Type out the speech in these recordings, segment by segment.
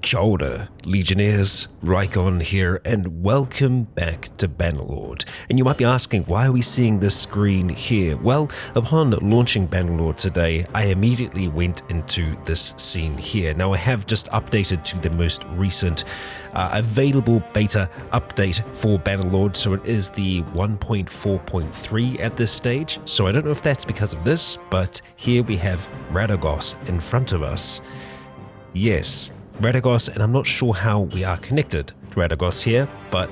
Kia ora, Legionnaires, Rycon here, and welcome back to Bannerlord. And you might be asking, why are we seeing this screen here? Well, upon launching Bannerlord today, I immediately went into this scene here. Now, I have just updated to the most recent available beta update for Bannerlord, so it is the 1.4.3 at this stage. So I don't know if that's because of this, but here we have Radagos in front of us. Yes, Radagos, and I'm not sure how we are connected to Radagos here, but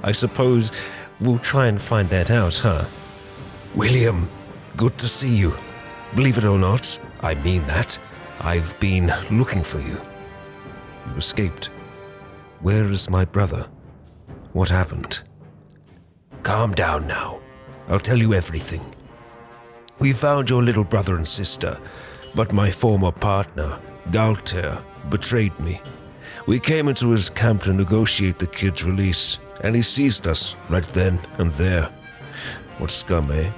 I suppose we'll try and find that out, huh? William, good to see you. Believe it or not, I mean that. I've been looking for you. You escaped. Where is my brother? What happened? Calm down now. I'll tell you everything. We found your little brother and sister, but my former partner, Galter, betrayed me. We came into his camp to negotiate the kid's release, and he seized us right then and there. What scum, eh?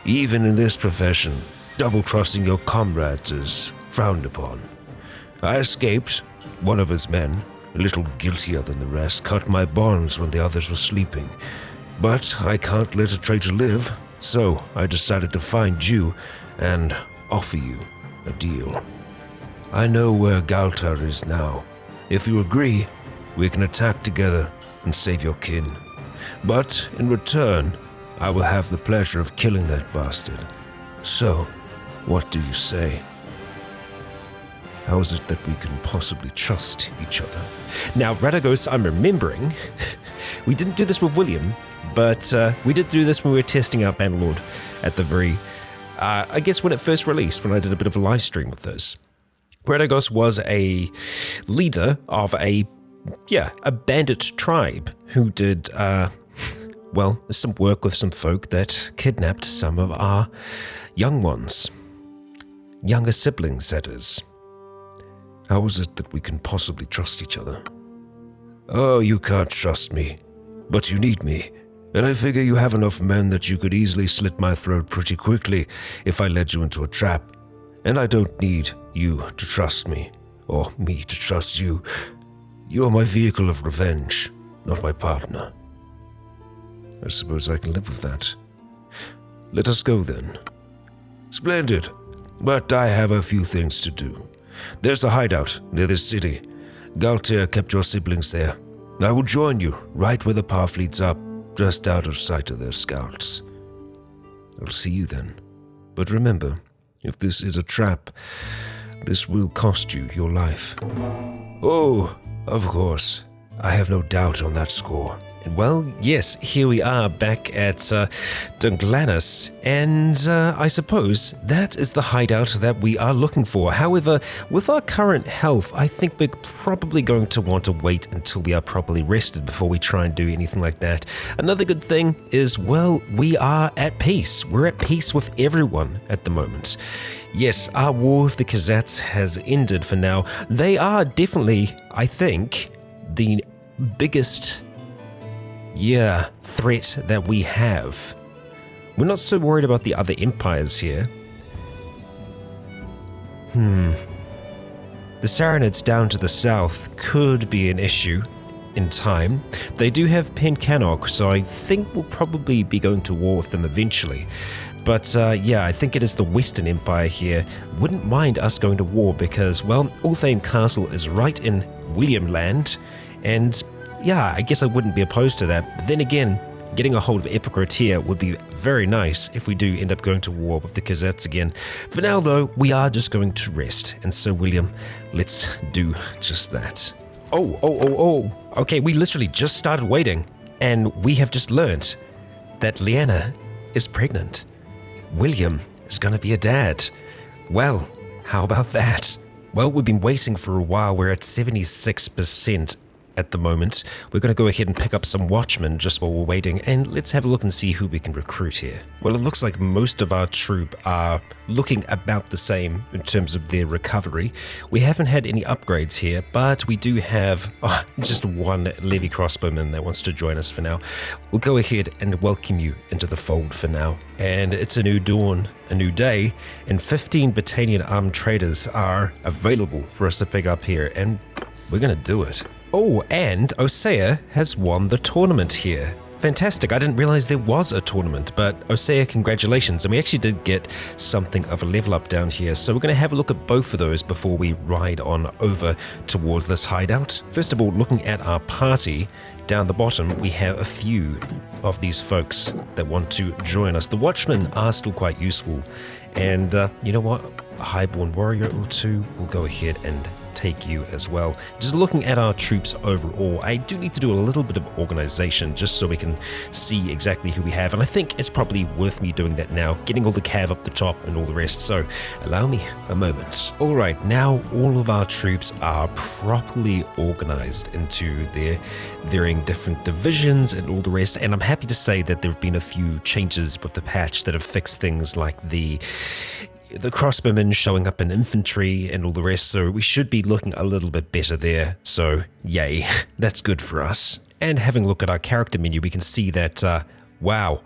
Even in this profession, double-crossing your comrades is frowned upon. I escaped. One of his men, a little guiltier than the rest, cut my bonds when the others were sleeping. But I can't let a traitor live, so I decided to find you and offer you a deal. I know where Galter is now. If you agree, we can attack together and save your kin. But in return, I will have the pleasure of killing that bastard. So, what do you say? How is it that we can possibly trust each other? Now, Radagos, I'm remembering, we didn't do this with William, but we did do this when we were testing out Bannerlord at the very, I guess when it first released, when I did a bit of a live stream with this. Radagos was a leader of a bandit tribe who did, some work with some folk that kidnapped some of our young ones. Younger siblings, that is. How is it that we can possibly trust each other? Oh, you can't trust me, but you need me. And I figure you have enough men that you could easily slit my throat pretty quickly if I led you into a trap. And I don't need you to trust me, or me to trust you. You are my vehicle of revenge, not my partner. I suppose I can live with that. Let us go then. Splendid, but I have a few things to do. There's a hideout near this city. Galter kept your siblings there. I will join you right where the path leads up, just out of sight of their scouts. I'll see you then. But remember, if this is a trap, this will cost you your life. Oh, of course. I have no doubt on that score. Well, yes, here we are back at Dunglannis, and I suppose that is the hideout that we are looking for. However, with our current health, I think we're probably going to want to wait until we are properly rested before we try and do anything like that. Another good thing is, well, we are at peace. We're at peace with everyone at the moment. Yes, our war with the Kazats has ended for now. They are definitely, I think, the biggest threat that we have. We're not so worried about the other empires here. The Saranids down to the south could be an issue in time. They do have Pencannock, so I think we'll probably be going to war with them eventually. But I think it is the Western Empire here. Wouldn't mind us going to war because, well, Ulthane Castle is right in William Land, and I guess I wouldn't be opposed to that. But then again, getting a hold of Epicret here would be very nice if we do end up going to war with the Kazats again. For now, though, we are just going to rest. And so, William, let's do just that. Oh. Okay, we literally just started waiting, and we have just learnt that Leanna is pregnant. William is going to be a dad. Well, how about that? Well, we've been waiting for a while. We're at 76% at the moment. We're going to go ahead and pick up some watchmen just while we're waiting, and let's have a look and see who we can recruit here. Well, it looks like most of our troop are looking about the same in terms of their recovery. We haven't had any upgrades here, but we do have just one levy crossbowman that wants to join us for now. We'll go ahead and welcome you into the fold for now. And it's a new dawn, a new day, and 15 Battanian armed traders are available for us to pick up here. And We're gonna do it. Oh, and Osea has won the tournament here. Fantastic. I didn't realize there was a tournament, but Osea, congratulations. And we actually did get something of a level up down here. So we're going to have a look at both of those before we ride on over towards this hideout. First of all, looking at our party, down the bottom, we have a few of these folks that want to join us. The watchmen are still quite useful. And you know what? A highborn warrior or two will go ahead and take you as well. Just looking at our troops overall, I do need to do a little bit of organization just so we can see exactly who we have, and I think it's probably worth me doing that now, getting all the cav up the top and all the rest, so allow me a moment. Alright, now all of our troops are properly organized into their varying different divisions and all the rest, and I'm happy to say that there have been a few changes with the patch that have fixed things like the crossbowmen showing up in infantry and all the rest, so we should be looking a little bit better there, so yay, that's good for us. And having a look at our character menu, we can see that, wow,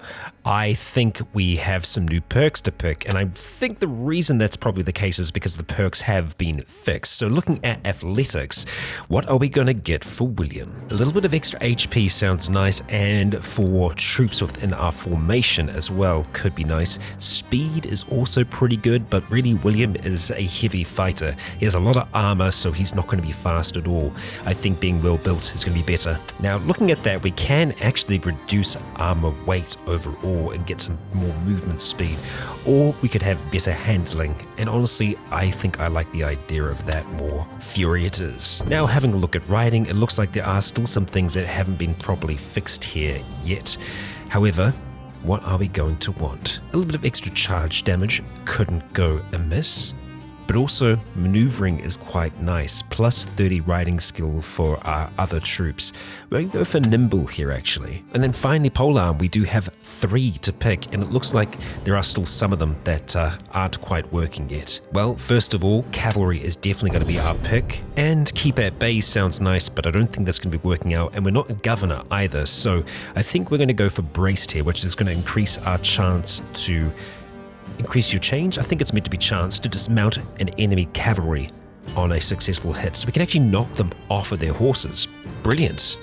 I think we have some new perks to pick, and I think the reason that's probably the case is because the perks have been fixed. So looking at athletics, what are we going to get for William? A little bit of extra HP sounds nice, and for troops within our formation as well could be nice. Speed is also pretty good, but really William is a heavy fighter. He has a lot of armor, so he's not going to be fast at all. I think being well built is going to be better. Now looking at that, we can actually reduce armor weight overall and get some more movement speed, or we could have better handling, and honestly I think I like the idea of that more. Fury it is. Now having a look at riding, it looks like there are still some things that haven't been properly fixed here yet. However, what are we going to want? A little bit of extra charge damage couldn't go amiss. But also, maneuvering is quite nice, plus 30 riding skill for our other troops. We're going to go for nimble here actually. And then finally polearm, we do have 3 to pick, and it looks like there are still some of them that aren't quite working yet. Well, first of all, cavalry is definitely going to be our pick, and keep at bay sounds nice, but I don't think that's going to be working out, and we're not a governor either, so I think we're going to go for braced here, which is going to increase our chance to increase your change. I think it's meant to be chance to dismount an enemy cavalry on a successful hit, so we can actually knock them off of their horses. Brilliant.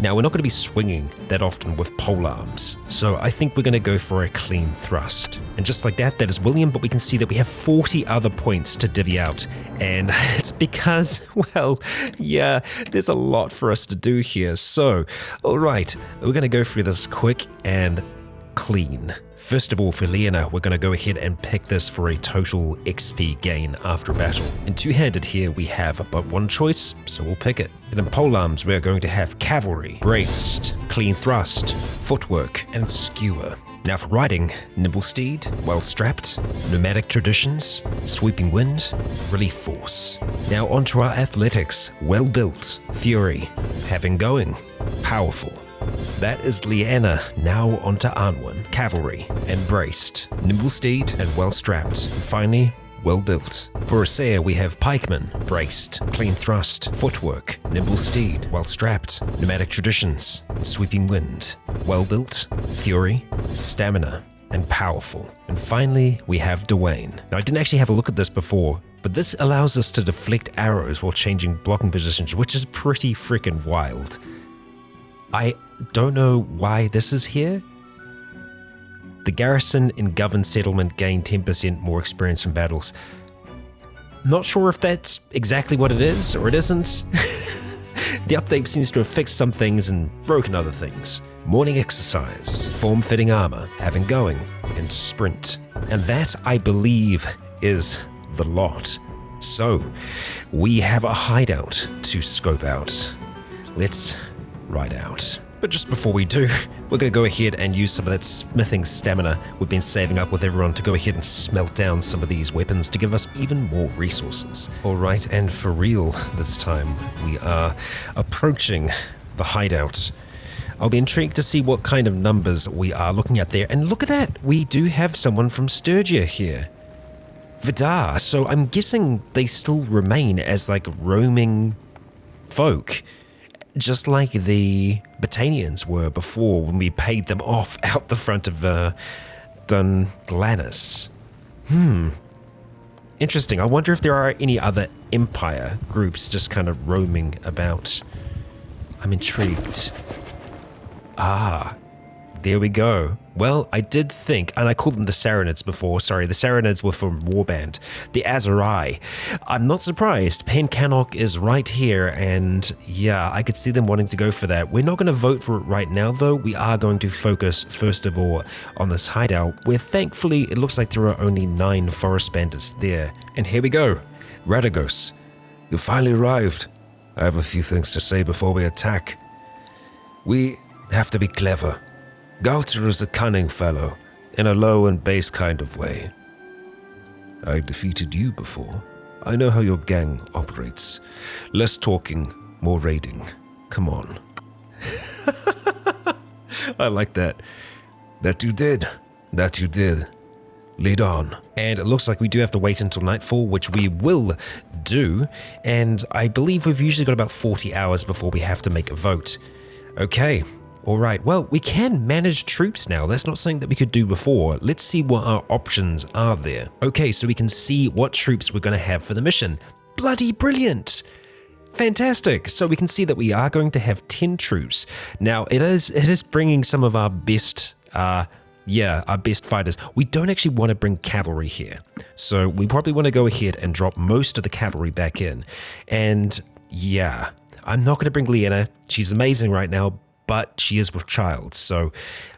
Now we're not going to be swinging that often with polearms, so I think we're going to go for a clean thrust. And just like that, that is William, but we can see that we have 40 other points to divvy out, and it's because, well, yeah, there's a lot for us to do here. So, alright, we're going to go through this quick and clean. First of all, for Leona, we're going to go ahead and pick this for a total XP gain after battle. In two-handed here, we have but one choice, so we'll pick it. And in polearms, we're going to have cavalry, braced, clean thrust, footwork, and skewer. Now for riding, nimble steed, well strapped, nomadic traditions, sweeping wind, relief force. Now onto our athletics, well built, fury, having going, powerful. That is Leanna. Now onto Arnwin, cavalry, and braced, nimble steed, and well strapped. And finally, well built. For Osea, we have pikemen, braced, clean thrust, footwork, nimble steed, well strapped, nomadic traditions, sweeping wind, well built, fury, stamina, and powerful. And finally, we have Dwayne. Now I didn't actually have a look at this before, but this allows us to deflect arrows while changing blocking positions, which is pretty freaking wild. I don't know why this is here. The garrison in governed settlement gain 10% more experience in battles. Not sure if that's exactly what it is or it isn't. The update seems to have fixed some things and broken other things. Morning exercise, form-fitting armor, having going, and sprint. And that, I believe, is the lot. So, we have a hideout to scope out. Let's ride out. But just before we do, we're going to go ahead and use some of that smithing stamina we've been saving up with everyone to go ahead and smelt down some of these weapons to give us even more resources. Alright, and for real this time, we are approaching the hideout. I'll be intrigued to see what kind of numbers we are looking at there. And look at that, we do have someone from Sturgia here. Vidar, so I'm guessing they still remain as like roaming folk. Just like the Botanians were before when we paid them off out the front of Dunglanis. Interesting. I wonder if there are any other Empire groups just kind of roaming about. I'm intrigued. Ah, there we go. Well, I did think, and I called them the Saranids before. Sorry, the Saranids were from Warband. The Azurai. I'm not surprised. Pencannock is right here, and yeah, I could see them wanting to go for that. We're not going to vote for it right now, though. We are going to focus, first of all, on this hideout, where thankfully it looks like there are only 9 forest bandits there. And here we go. Radagos, you finally arrived. I have a few things to say before we attack. We have to be clever. Galter is a cunning fellow, in a low and base kind of way. I defeated you before. I know how your gang operates. Less talking, more raiding. Come on. I like that. That you did. That you did. Lead on. And it looks like we do have to wait until nightfall, which we will do. And I believe we've usually got about 40 hours before we have to make a vote. Okay. All right, well, we can manage troops now. That's not something that we could do before. Let's see what our options are there. Okay, so we can see what troops we're going to have for the mission. Bloody brilliant. Fantastic. So we can see that we are going to have 10 troops. Now, it is bringing some of our best, our best fighters. We don't actually want to bring cavalry here. So we probably want to go ahead and drop most of the cavalry back in. And yeah, I'm not going to bring Leanna. She's amazing right now, but she is with child, so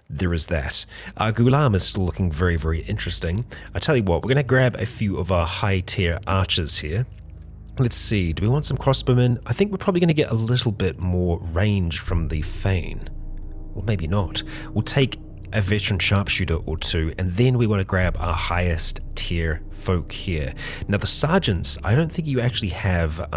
there is that. Our Gulam is still looking very, very interesting. I tell you what, we're going to grab a few of our high-tier archers here. Let's see, do we want some crossbowmen? I think we're probably going to get a little bit more range from the Thane. Or maybe not. We'll take a veteran sharpshooter or two, and then we want to grab our highest tier folk here. Now the sergeants, I don't think you actually have...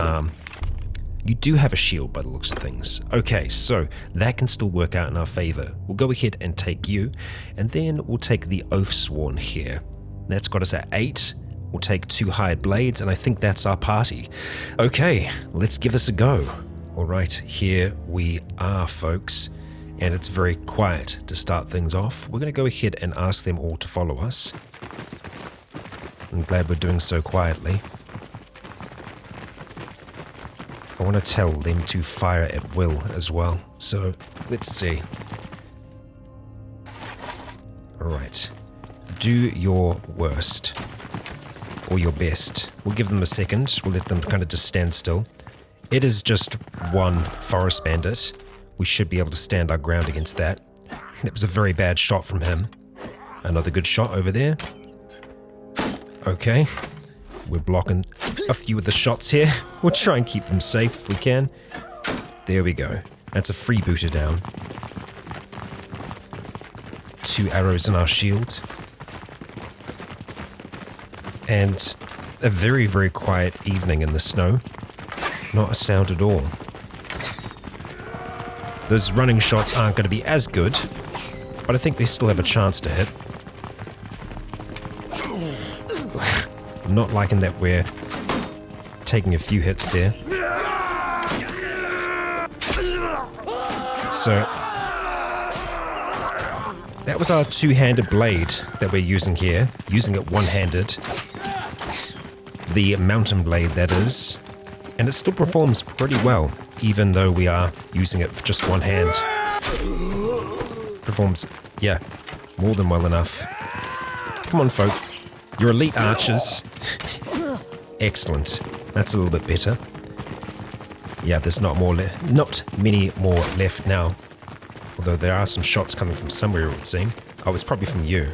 You do have a shield by the looks of things. Okay, so that can still work out in our favor. We'll go ahead and take you, and then we'll take the Oathsworn here. That's got us at 8. We'll take 2 hired blades, and I think that's our party. Okay, let's give this a go. All right, here we are, folks. And it's very quiet to start things off. We're going to go ahead and ask them all to follow us. I'm glad we're doing so quietly. I want to tell them to fire at will as well. So, let's see. Alright. Do your worst. Or your best. We'll give them a second. We'll let them kind of just stand still. It is just one forest bandit. We should be able to stand our ground against that. That was a very bad shot from him. Another good shot over there. Okay. We're blocking a few of the shots here. We'll try and keep them safe if we can. There we go. That's a freebooter down. 2 arrows in our shield. And a very, very quiet evening in the snow. Not a sound at all. Those running shots aren't going to be as good, but I think they still have a chance to hit. I'm not liking that we're taking a few hits there. So, that was our 2-handed blade that we're using here. Using it one-handed. The mountain blade, that is. And it still performs pretty well, even though we are using it with just one hand. Performs, yeah, more than well enough. Come on, folk. You're elite archers. Excellent. That's a little bit better. Yeah, there's not many more left now. Although there are some shots coming from somewhere, it would seem. Oh, it's probably from you.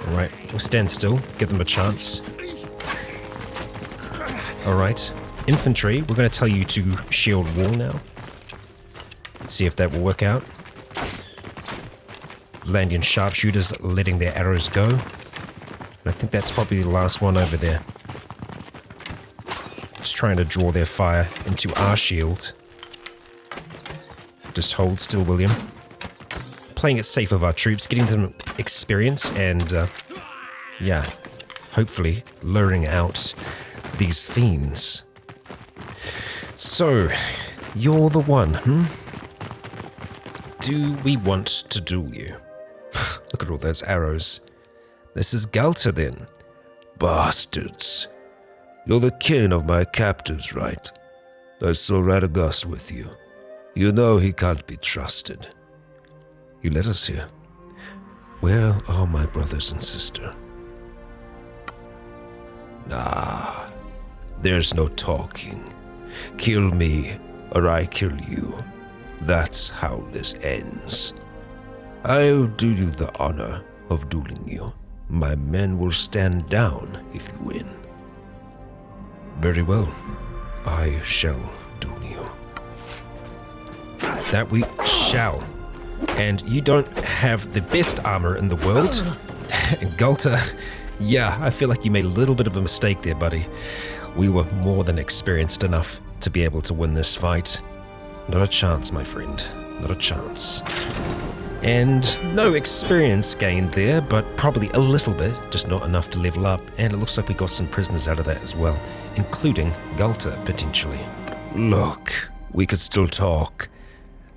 Alright, we'll stand still, give them a chance. Alright, infantry, we're going to tell you to shield wall now. See if that will work out. Landian sharpshooters letting their arrows go. And I think that's probably the last one over there. Just trying to draw their fire into our shield. Just hold still, William. Playing it safe with our troops, getting them experience and, yeah, hopefully luring out these fiends. So, you're the one, Do we want to duel you? Look at all those arrows. This is Galter then. Bastards. You're the kin of my captors, right? I saw Radagast with you. You know he can't be trusted. You led us here. Where are my brothers and sister? Ah, there's no talking. Kill me, or I kill you. That's how this ends. I'll do you the honor of dueling you. My men will stand down if you win. Very well. I shall duel you. That we shall. And you don't have the best armor in the world. Galta, yeah, I feel like you made a little bit of a mistake there, buddy. We were more than experienced enough to be able to win this fight. Not a chance, my friend. Not a chance. And no experience gained there, but probably a little bit, just not enough to level up. And it looks like we got some prisoners out of that as well, including Galta, potentially. Look, we could still talk.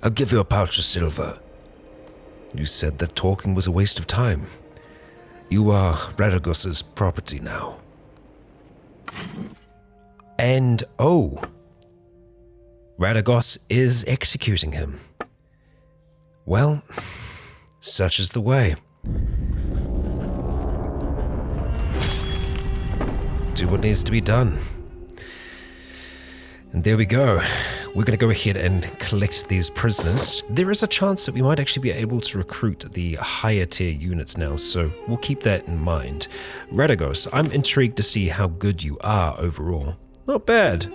I'll give you a pouch of silver. You said that talking was a waste of time. You are Radagast's property now. And oh, Radagast is executing him. Well, such is the way. Do what needs to be done. And there we go. We're going to go ahead and collect these prisoners. There is a chance that we might actually be able to recruit the higher tier units now, so we'll keep that in mind. Radagast, I'm intrigued to see how good you are overall. Not bad.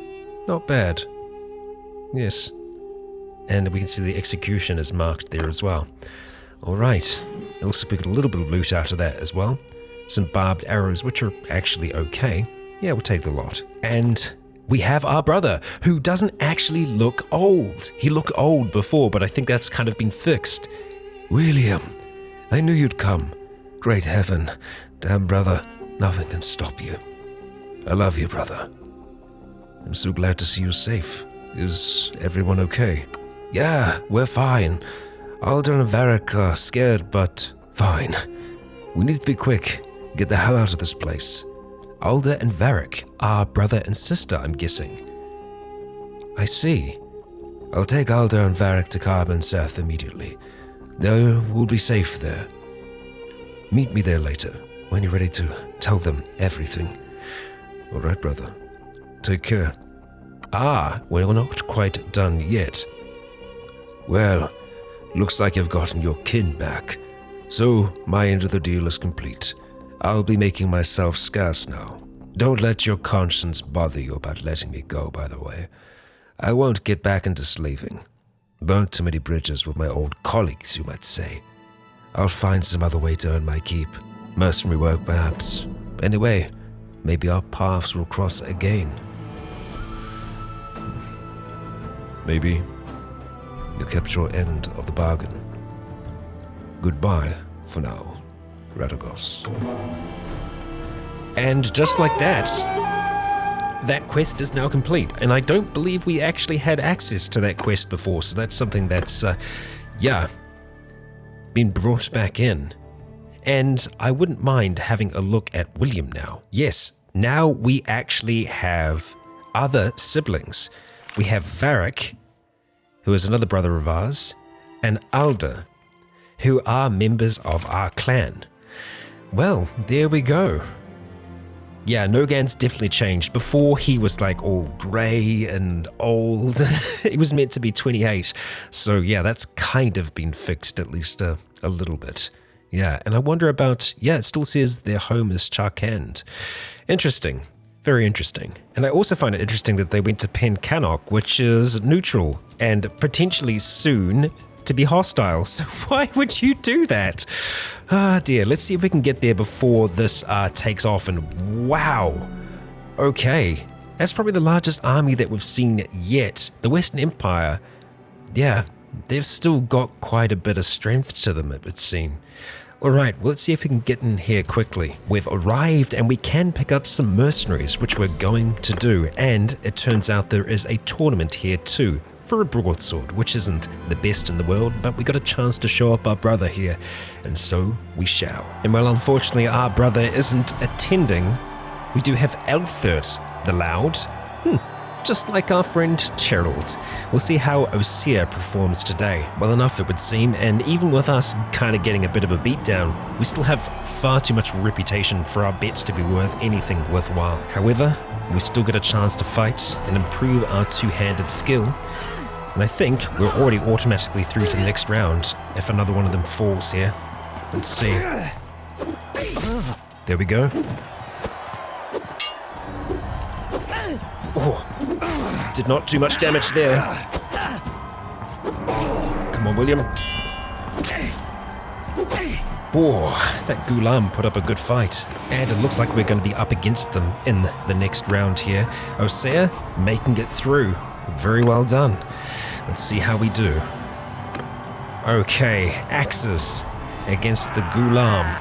Not bad. Yes. And we can see the execution is marked there as well. Alright. It looks like we got a little bit of loot out of that as well. Some barbed arrows, which are actually okay. Yeah, we'll take the lot. And we have our brother, who doesn't actually look old. He looked old before, but I think that's kind of been fixed. William, I knew you'd come. Great heaven. Damn, brother, nothing can stop you. I love you, brother. I'm so glad to see you safe. Is everyone okay? Yeah, we're fine. Alder and Varric are scared, but fine. We need to be quick. Get the hell out of this place. Alder and Varric are brother and sister, I'm guessing. I see. I'll take Alder and Varric to Carbon South immediately. They will be safe there. Meet me there later, when you're ready to tell them everything. All right, brother. Take care. Ah, we're not quite done yet. Well, looks like you've gotten your kin back. So, my end of the deal is complete. I'll be making myself scarce now. Don't let your conscience bother you about letting me go, by the way. I won't get back into slaving. Burnt too many bridges with my old colleagues, you might say. I'll find some other way to earn my keep. Mercenary work, perhaps. Anyway, maybe our paths will cross again. Maybe. You kept your end of the bargain. Goodbye for now, Radagast. And just like that, that quest is now complete. And I don't believe we actually had access to that quest before, so that's something that's, been brought back in. And I wouldn't mind having a look at William now. Yes, now we actually have other siblings. We have Varric, who is another brother of ours, and Alder, who are members of our clan. Well, there we go. Yeah, Nogan's definitely changed. Before, he was like all grey and old. He was meant to be 28. So yeah, that's kind of been fixed, at least a little bit. Yeah, and I wonder about, yeah, it still says their home is Charkand. Interesting. Very interesting. And I also find it interesting that they went to Pencannock, which is neutral and potentially soon to be hostile. So why would you do that? Ah, dear. Let's see if we can get there before this takes off. And wow. Okay. That's probably the largest army that we've seen yet. The Western Empire, yeah, they've still got quite a bit of strength to them, it would seem. Alright, well, let's see if we can get in here quickly. We've arrived and we can pick up some mercenaries, which we're going to do. And it turns out there is a tournament here too, for a broadsword, which isn't the best in the world, but we got a chance to show up our brother here, and so we shall. And while unfortunately our brother isn't attending, We do have Elthert the Loud. Just like our friend Gerald. We'll see how Osea performs today. Well enough, it would seem, and even with us kind of getting a bit of a beatdown, we still have far too much reputation for our bets to be worth anything worthwhile. However, we still get a chance to fight and improve our two-handed skill, and I think we're already automatically through to the next round if another one of them falls here. Let's see. There we go. Oh, did not do much damage there. Come on, William. Oh, that Ghulam put up a good fight. And it looks like we're going to be up against them in the next round here. Osea making it through. Very well done. Let's see how we do. Okay, axes against the Ghulam.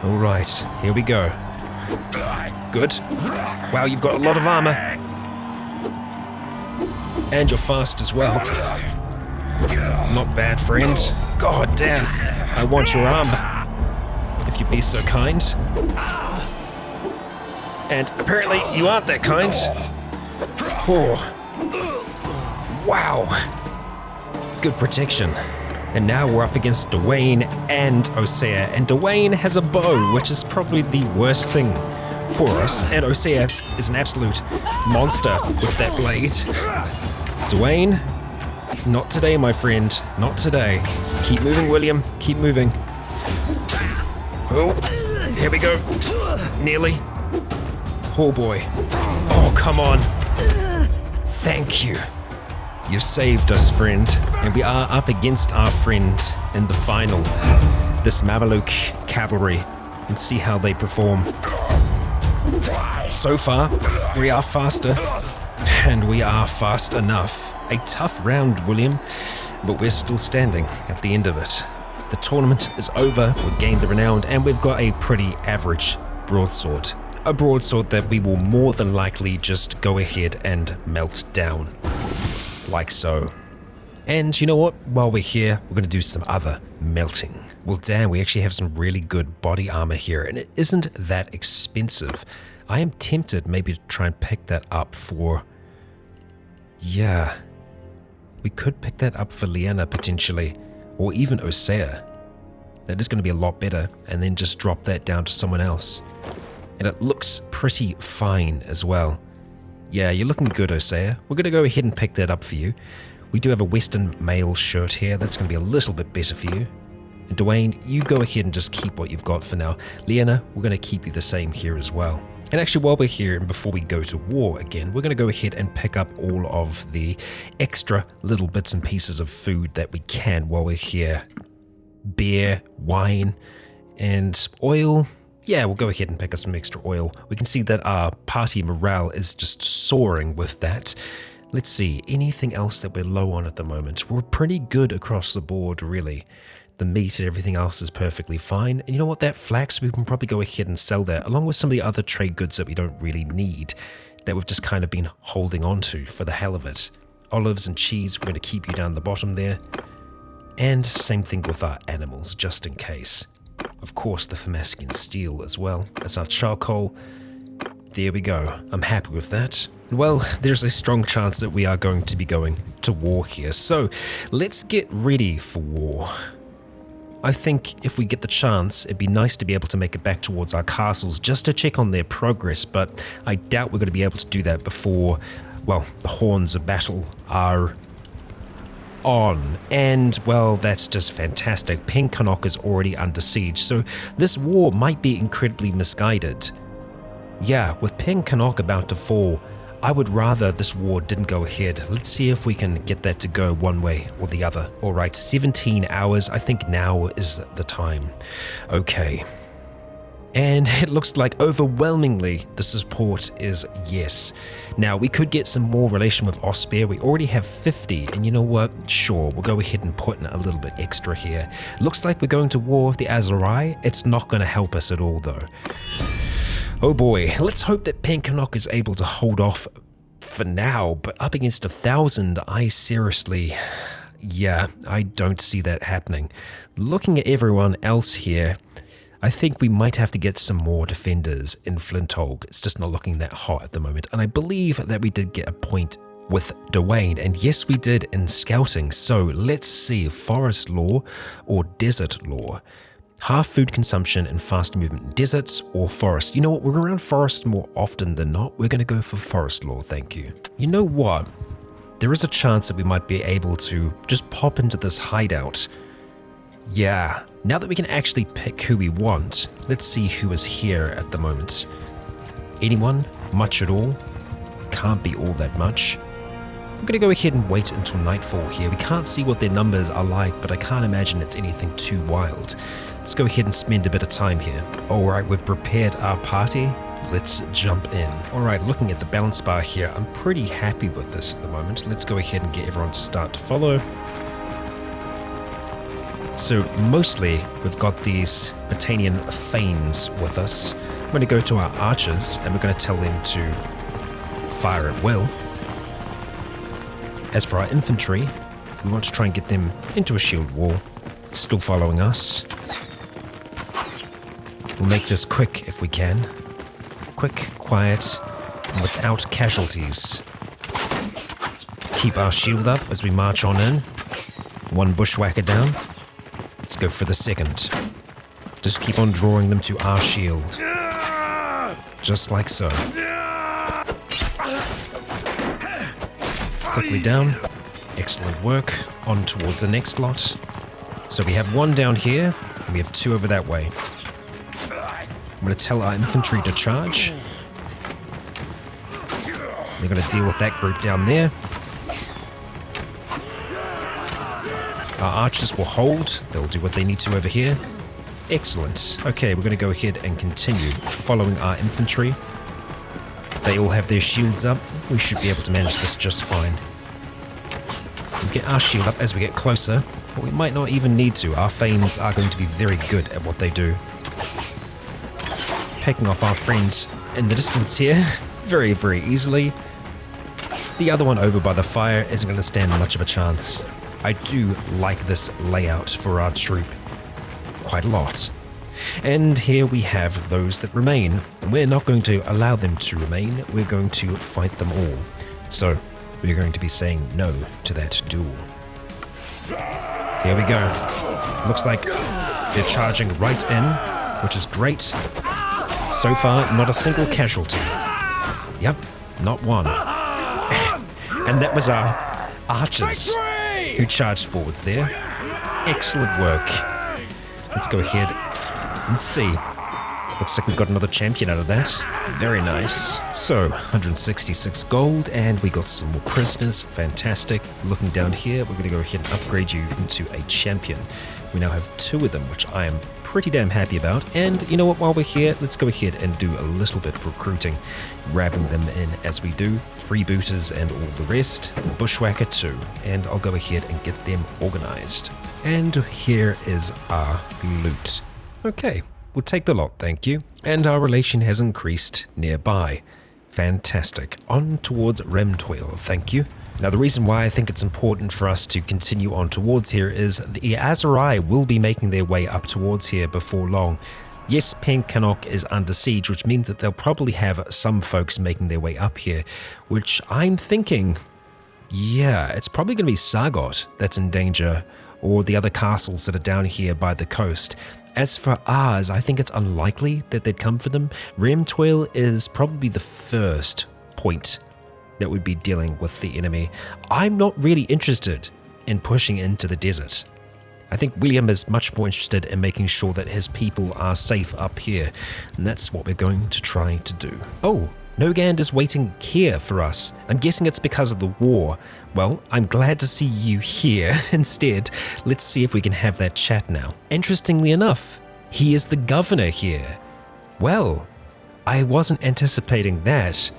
Alright, here we go. Good. Wow, you've got a lot of armor. And you're fast as well. Not bad, friend. God damn. I want your armor. If you'd be so kind. And apparently you aren't that kind. Oh. Wow. Good protection. And now we're up against Dwayne and Osea. And Dwayne has a bow, which is probably the worst thing for us. And Osea is an absolute monster with that blade. Dwayne, not today, my friend. Not today. Keep moving, William. Keep moving. Oh, here we go. Nearly. Oh boy. Oh, come on. Thank you. You saved us, friend. And we are up against our friend in the final. This Mameluke cavalry. And see how they perform. So far, we are faster. And we are fast enough. A tough round, William, but we're still standing at the end of it. The tournament is over, we've gained the renown, and we've got a pretty average broadsword. A broadsword that we will more than likely just go ahead and melt down. Like so. And you know what? While we're here, we're going to do some other melting. Well, damn, we actually have some really good body armor here, and it isn't that expensive. I am tempted maybe to try and pick that up for... Yeah, we could pick that up for Liana potentially, or even Osea. That is going to be a lot better, and then just drop that down to someone else. And it looks pretty fine as well. Yeah, you're looking good, Osea. We're going to go ahead and pick that up for you. We do have a Western mail shirt here. That's going to be a little bit better for you. And Dwayne, you go ahead and just keep what you've got for now. Liana, we're going to keep you the same here as well. And actually, while we're here and before we go to war again, we're going to go ahead and pick up all of the extra little bits and pieces of food that we can while we're here. Beer, wine, and oil. Yeah, we'll go ahead and pick up some extra oil. We can see that our party morale is just soaring with that. Let's see, anything else that we're low on at the moment? We're pretty good across the board, really. The meat and everything else is perfectly fine. And you know what, that flax, we can probably go ahead and sell that, along with some of the other trade goods that we don't really need, that we've just kind of been holding on to for the hell of it. Olives and cheese, we're going to keep you down the bottom there. And same thing with our animals, just in case. Of course, the Damascus steel as well as our charcoal. There we go. I'm happy with that. Well, there's a strong chance that we are going to be going to war here. So let's get ready for war. I think if we get the chance, it'd be nice to be able to make it back towards our castles just to check on their progress, but I doubt we're going to be able to do that before, well, the horns of battle are on. And, well, that's just fantastic. Pencannock is already under siege, so this war might be incredibly misguided. Yeah, with Pencannock about to fall, I would rather this war didn't go ahead. Let's see if we can get that to go one way or the other. Alright, 17 hours. I think now is the time. Okay. And it looks like overwhelmingly the support is yes. Now, we could get some more relation with Osbear. We already have 50, and you know what? Sure, we'll go ahead and put in a little bit extra here. Looks like we're going to war with the Azurai. It's not going to help us at all, though. Oh boy, let's hope that Pencannock is able to hold off for now, but up against 1,000, I seriously... Yeah, I don't see that happening. Looking at everyone else here, I think we might have to get some more defenders in Flintholg. It's just not looking that hot at the moment. And I believe that we did get a point with Dwayne, and yes we did in scouting. So let's see, forest law or desert law. Half food consumption and fast movement in deserts or forest. You know what, we're around forest more often than not. We're going to go for forest law, thank you. You know what, there is a chance that we might be able to just pop into this hideout. Yeah, now that we can actually pick who we want, let's see who is here at the moment. Anyone? Much at all? Can't be all that much. I'm going to go ahead and wait until nightfall here. We can't see what their numbers are like, but I can't imagine it's anything too wild. Let's go ahead and spend a bit of time here. Alright, we've prepared our party. Let's jump in. Alright, looking at the balance bar here, I'm pretty happy with this at the moment. Let's go ahead and get everyone to start to follow. So mostly we've got these Britannian Thanes with us. I'm going to go to our archers and we're going to tell them to fire at will. As for our infantry, we want to try and get them into a shield wall, still following us. We'll make this quick if we can. Quick, quiet, and without casualties. Keep our shield up as we march on in. One bushwhacker down. Let's go for the second. Just keep on drawing them to our shield. Just like so. Quickly down. Excellent work. On towards the next lot. So we have one down here, and we have two over that way. I'm going to tell our infantry to charge. They're going to deal with that group down there. Our archers will hold. They'll do what they need to over here. Excellent. Okay, we're going to go ahead and continue following our infantry. They all have their shields up. We should be able to manage this just fine. We'll get our shield up as we get closer, but we might not even need to. Our Thanes are going to be very good at what they do. Picking off our friend in the distance here very, very easily. The other one over by the fire isn't going to stand much of a chance. I do like this layout for our troop quite a lot. And here we have those that remain. And we're not going to allow them to remain. We're going to fight them all. So we're going to be saying no to that duel. Here we go. Looks like they're charging right in, which is great. So far, not a single casualty. Yep, not one. And that was our archers who charged forwards there. Excellent work. Let's go ahead and see. Looks like we've got another champion out of that. Very nice. So, 166 gold, and we got some more prisoners. Fantastic. Looking down here, we're going to go ahead and upgrade you into a champion. We now have 2 of them, which I am pretty damn happy about. And you know what, while we're here, let's go ahead and do a little bit of recruiting. Grabbing them in as we do. Freebooters and all the rest. Bushwhacker too. And I'll go ahead and get them organized. And here is our loot. Okay, we'll take the lot, thank you. And our relation has increased nearby. Fantastic. On towards Remtwell, thank you. Now, the reason why I think it's important for us to continue on towards here is the Azurai will be making their way up towards here before long. Yes, Pencannock is under siege, which means that they'll probably have some folks making their way up here, which I'm thinking, yeah, it's probably going to be Sargot that's in danger, or the other castles that are down here by the coast. As for ours, I think it's unlikely that they'd come for them. Remtwell is probably the first point that would be dealing with the enemy. I'm not really interested in pushing into the desert. I think William is much more interested in making sure that his people are safe up here, and that's what we're going to try to do. Oh, Nogand is waiting here for us. I'm guessing it's because of the war. Well, I'm glad to see you here. Instead, let's see if we can have that chat now. Interestingly enough, he is the governor here. Well, I wasn't anticipating that.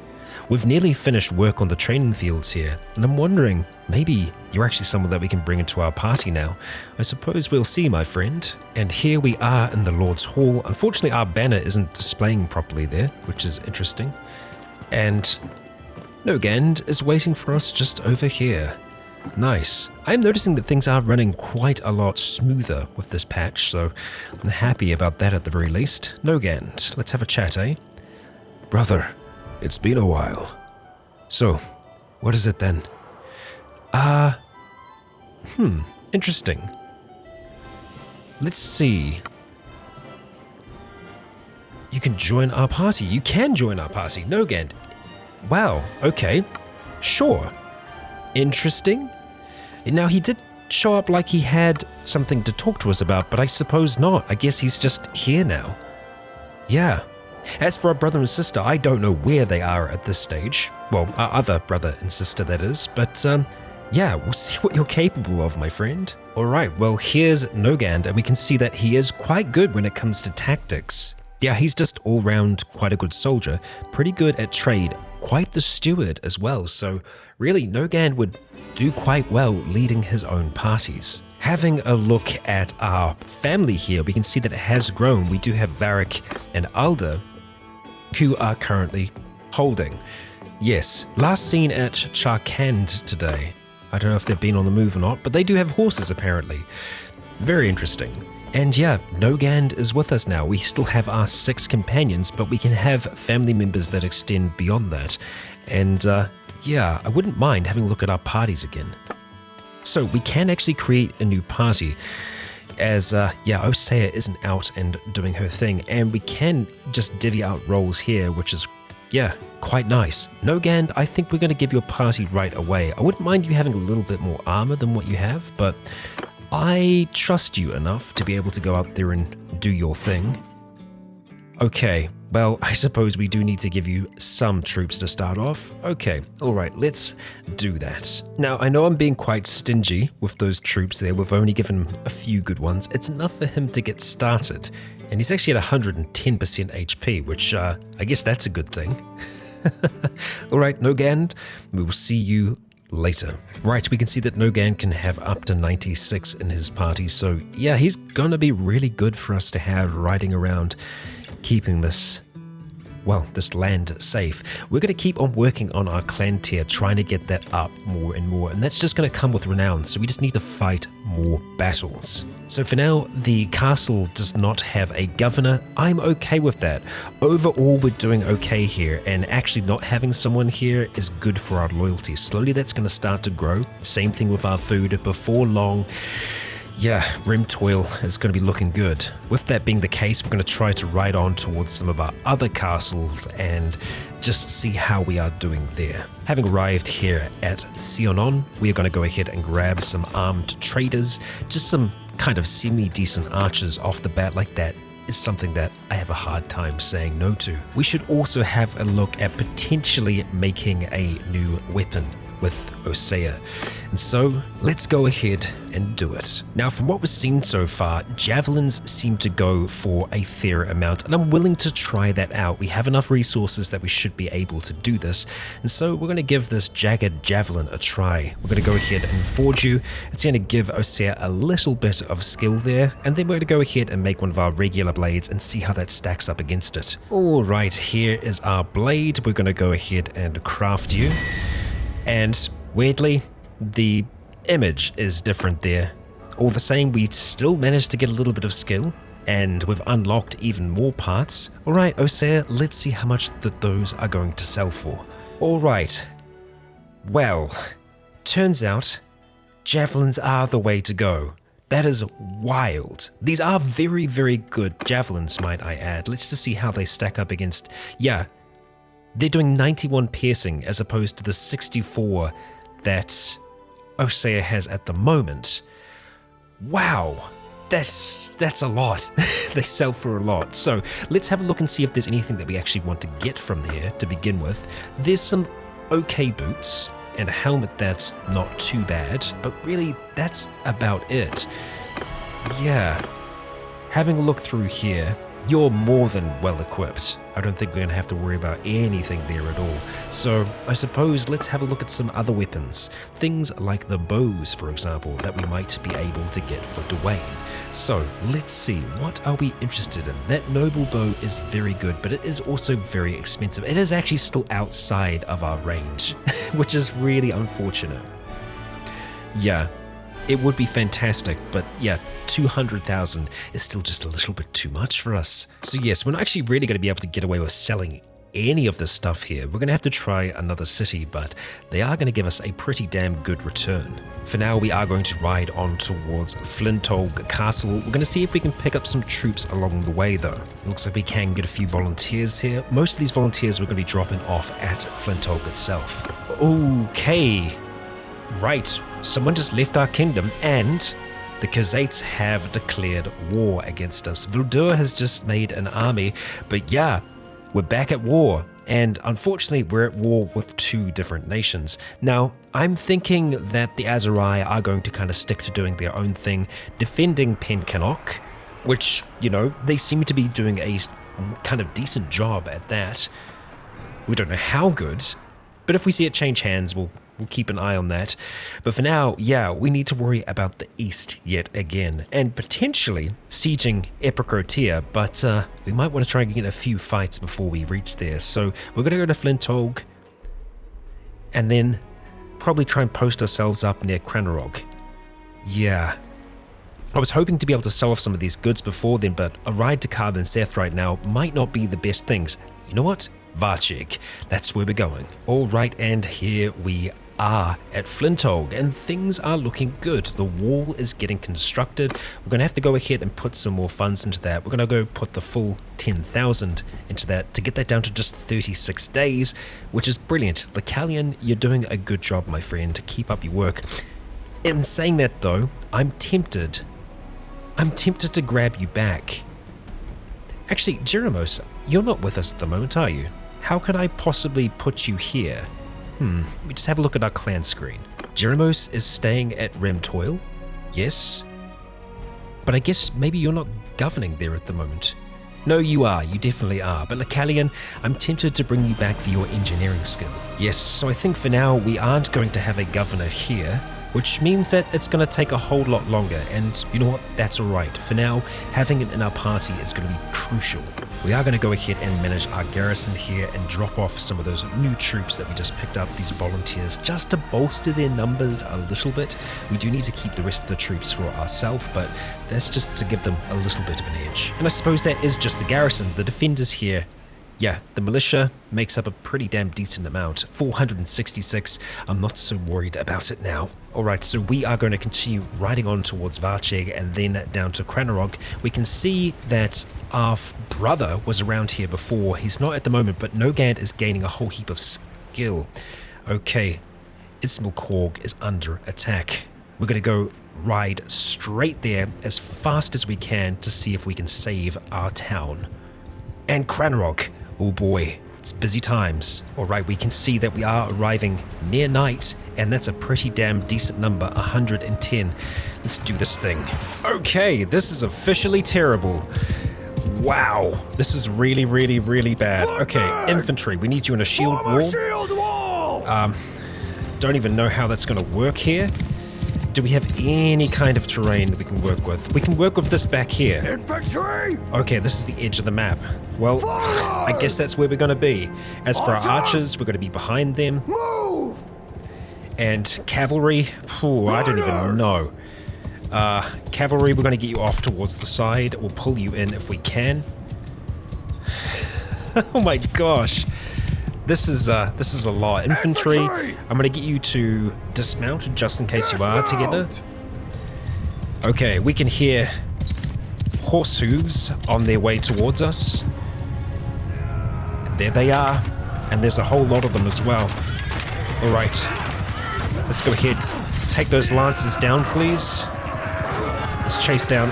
We've nearly finished work on the training fields here, and I'm wondering, maybe you're actually someone that we can bring into our party now. I suppose we'll see, my friend. And here we are in the Lord's Hall. Unfortunately, our banner isn't displaying properly there, which is interesting. And Nogand is waiting for us just over here. Nice. I'm noticing that things are running quite a lot smoother with this patch, so I'm happy about that at the very least. Nogand, let's have a chat, eh? Brother, it's been a while. So, what is it then? Interesting. Let's see. You can join our party. You can join our party. Nogand. Wow, okay. Sure. Interesting. Now, he did show up like he had something to talk to us about, but I suppose not. I guess he's just here now. Yeah. As for our brother and sister, I don't know where they are at this stage. Well, our other brother and sister, that is. But, yeah, we'll see what you're capable of, my friend. Alright, well, here's Nogand, and we can see that he is quite good when it comes to tactics. Yeah, he's just all round quite a good soldier, pretty good at trade, quite the steward as well, so really Nogand would do quite well leading his own parties. Having a look at our family here, we can see that it has grown. We do have Varric and Alda, who are currently holding. Yes, last seen at Charkand today. I don't know if they've been on the move or not, but they do have horses apparently. Very interesting. And yeah, Nogand is with us now. We still have our 6 companions, but we can have family members that extend beyond that. And yeah, I wouldn't mind having a look at our parties again. So we can actually create a new party as, yeah, Osea isn't out and doing her thing. And we can just divvy out roles here, which is, yeah, quite nice. Nogand, I think we're going to give you a party right away. I wouldn't mind you having a little bit more armor than what you have, but I trust you enough to be able to go out there and do your thing. Okay, well, I suppose we do need to give you some troops to start off. Okay, alright, let's do that. Now, I know I'm being quite stingy with those troops there. We've only given him a few good ones. It's enough for him to get started. And he's actually at 110% HP, which I guess that's a good thing. Alright, Nogand, we will see you later. Right, we can see that Nogand can have up to 96 in his party, so yeah, he's gonna be really good for us to have riding around, keeping this, well, this land safe. We're gonna keep on working on our clan tier, trying to get that up more and more, and that's just gonna come with renown, so we just need to fight more battles. So for now, the castle does not have a governor. I'm okay with that. Overall, we're doing okay here, and actually not having someone here is good for our loyalty. Slowly that's going to start to grow. Same thing with our food. Before long, yeah, Rim Toil is going to be looking good. With that being the case, we're going to try to ride on towards some of our other castles and just see how we are doing there. Having arrived here at Sionon, we are going to go ahead and grab some armed traders, just some kind of semi-decent archers off the bat. Like that is something that I have a hard time saying no to. We should also have a look at potentially making a new weapon with Osea. And so let's go ahead and do it. Now, from what we've seen so far, javelins seem to go for a fair amount, and I'm willing to try that out. We have enough resources that we should be able to do this, and so we're going to give this jagged javelin a try. We're going to go ahead and forge you. It's going to give Osea a little bit of skill there, and then we're going to go ahead and make one of our regular blades and see how that stacks up against it. All right, here is our blade. We're going to go ahead and craft you. And weirdly, the image is different there. All the same, we still managed to get a little bit of skill, and we've unlocked even more parts. Alright, Osea, let's see how much those are going to sell for. Alright, well, turns out javelins are the way to go. That is wild. These are very, very good javelins, might I add. Let's just see how they stack up against, yeah, they're doing 91 piercing as opposed to the 64 that Osea has at the moment. Wow, that's a lot. They sell for a lot. So let's have a look and see if there's anything that we actually want to get from here to begin with. There's some okay boots and a helmet that's not too bad, but really that's about it. Yeah, having a look through here, you're more than well equipped. I don't think we're going to have to worry about anything there at all. So I suppose let's have a look at some other weapons. Things like the bows, for example, that we might be able to get for Dwayne. So let's see, what are we interested in? That noble bow is very good, but it is also very expensive. It is actually still outside of our range, which is really unfortunate. Yeah, it would be fantastic, but yeah, 200,000 is still just a little bit too much for us. So yes, we're not actually really going to be able to get away with selling any of this stuff here. We're going to have to try another city, but they are going to give us a pretty damn good return. For now, we are going to ride on towards Flintolg Castle. We're going to see if we can pick up some troops along the way, though. Looks like we can get a few volunteers here. Most of these volunteers we're going to be dropping off at Flintolg itself. Okay. Right, someone just left our kingdom, and the Khazaits have declared war against us. Vildur has just made an army, but yeah, we're back at war, and unfortunately we're at war with two different nations. Now, I'm thinking that the Aserai are going to kind of stick to doing their own thing, defending Penkanok, which, you know, they seem to be doing a kind of decent job at that. We don't know how good, but if we see it change hands, we'll keep an eye on that. But for now, yeah, we need to worry about the east yet again, and potentially sieging Epicrotea, but we might want to try and get a few fights before we reach there. So we're going to go to Flintolg, and then probably try and post ourselves up near Cranarog. Yeah. I was hoping to be able to sell off some of these goods before then, but a ride to Carbon Seth right now might not be the best things. You know what? Varchig. That's where we're going. Alright, and here we are at Flintolg, and things are looking good. The wall is getting constructed. We're going to have to go ahead and put some more funds into that. We're going to go put the full 10,000 into that to get that down to just 36 days, which is brilliant. Lacalian, you're doing a good job, my friend. Keep up your work. In saying that though, I'm tempted to grab you back. Actually, Jeremos, you're not with us at the moment, are you? How can I possibly put you here? Let me just have a look at our clan screen. Jeremos is staying at Remtoil, yes. But I guess maybe you're not governing there at the moment. No, you are, you definitely are. But Lacalian, I'm tempted to bring you back for your engineering skill. Yes, so I think for now we aren't going to have a governor here, which means that it's going to take a whole lot longer, and you know what, that's alright. For now, having him in our party is going to be crucial. We are going to go ahead and manage our garrison here and drop off some of those new troops that we just picked up, these volunteers, just to bolster their numbers a little bit. We do need to keep the rest of the troops for ourselves, but that's just to give them a little bit of an edge. And I suppose that is just the garrison. The defenders here, yeah, the militia makes up a pretty damn decent amount. 466, I'm not so worried about it now. Alright, so we are going to continue riding on towards Varcheg and then down to Cranarog. We can see that our brother was around here before. He's not at the moment, but Nogad is gaining a whole heap of skill. Okay, Ismail is under attack. We're going to go ride straight there as fast as we can to see if we can save our town. And Cranarog. Oh boy, it's busy times. Alright, we can see that we are arriving near night, and that's a pretty damn decent number, 110. Let's do this thing. Okay, this is officially terrible. Wow, this is really, really, really bad. Okay, infantry, we need you in a shield wall. Don't even know how that's going to work here. Do we have any kind of terrain that we can work with? We can work with this back here. Infantry! Okay, this is the edge of the map. Well, I guess that's where we're going to be. As for our archers, we're going to be behind them. Move! And cavalry, I don't even know. Cavalry, we're going to get you off towards the side. We'll pull you in if we can. Oh my gosh. This is a lot. Infantry, I'm going to get you to dismount just in case you are together. Okay, we can hear horse hooves on their way towards us. There they are. And there's a whole lot of them as well. Alright. Let's go ahead. Take those lances down, please. Let's chase down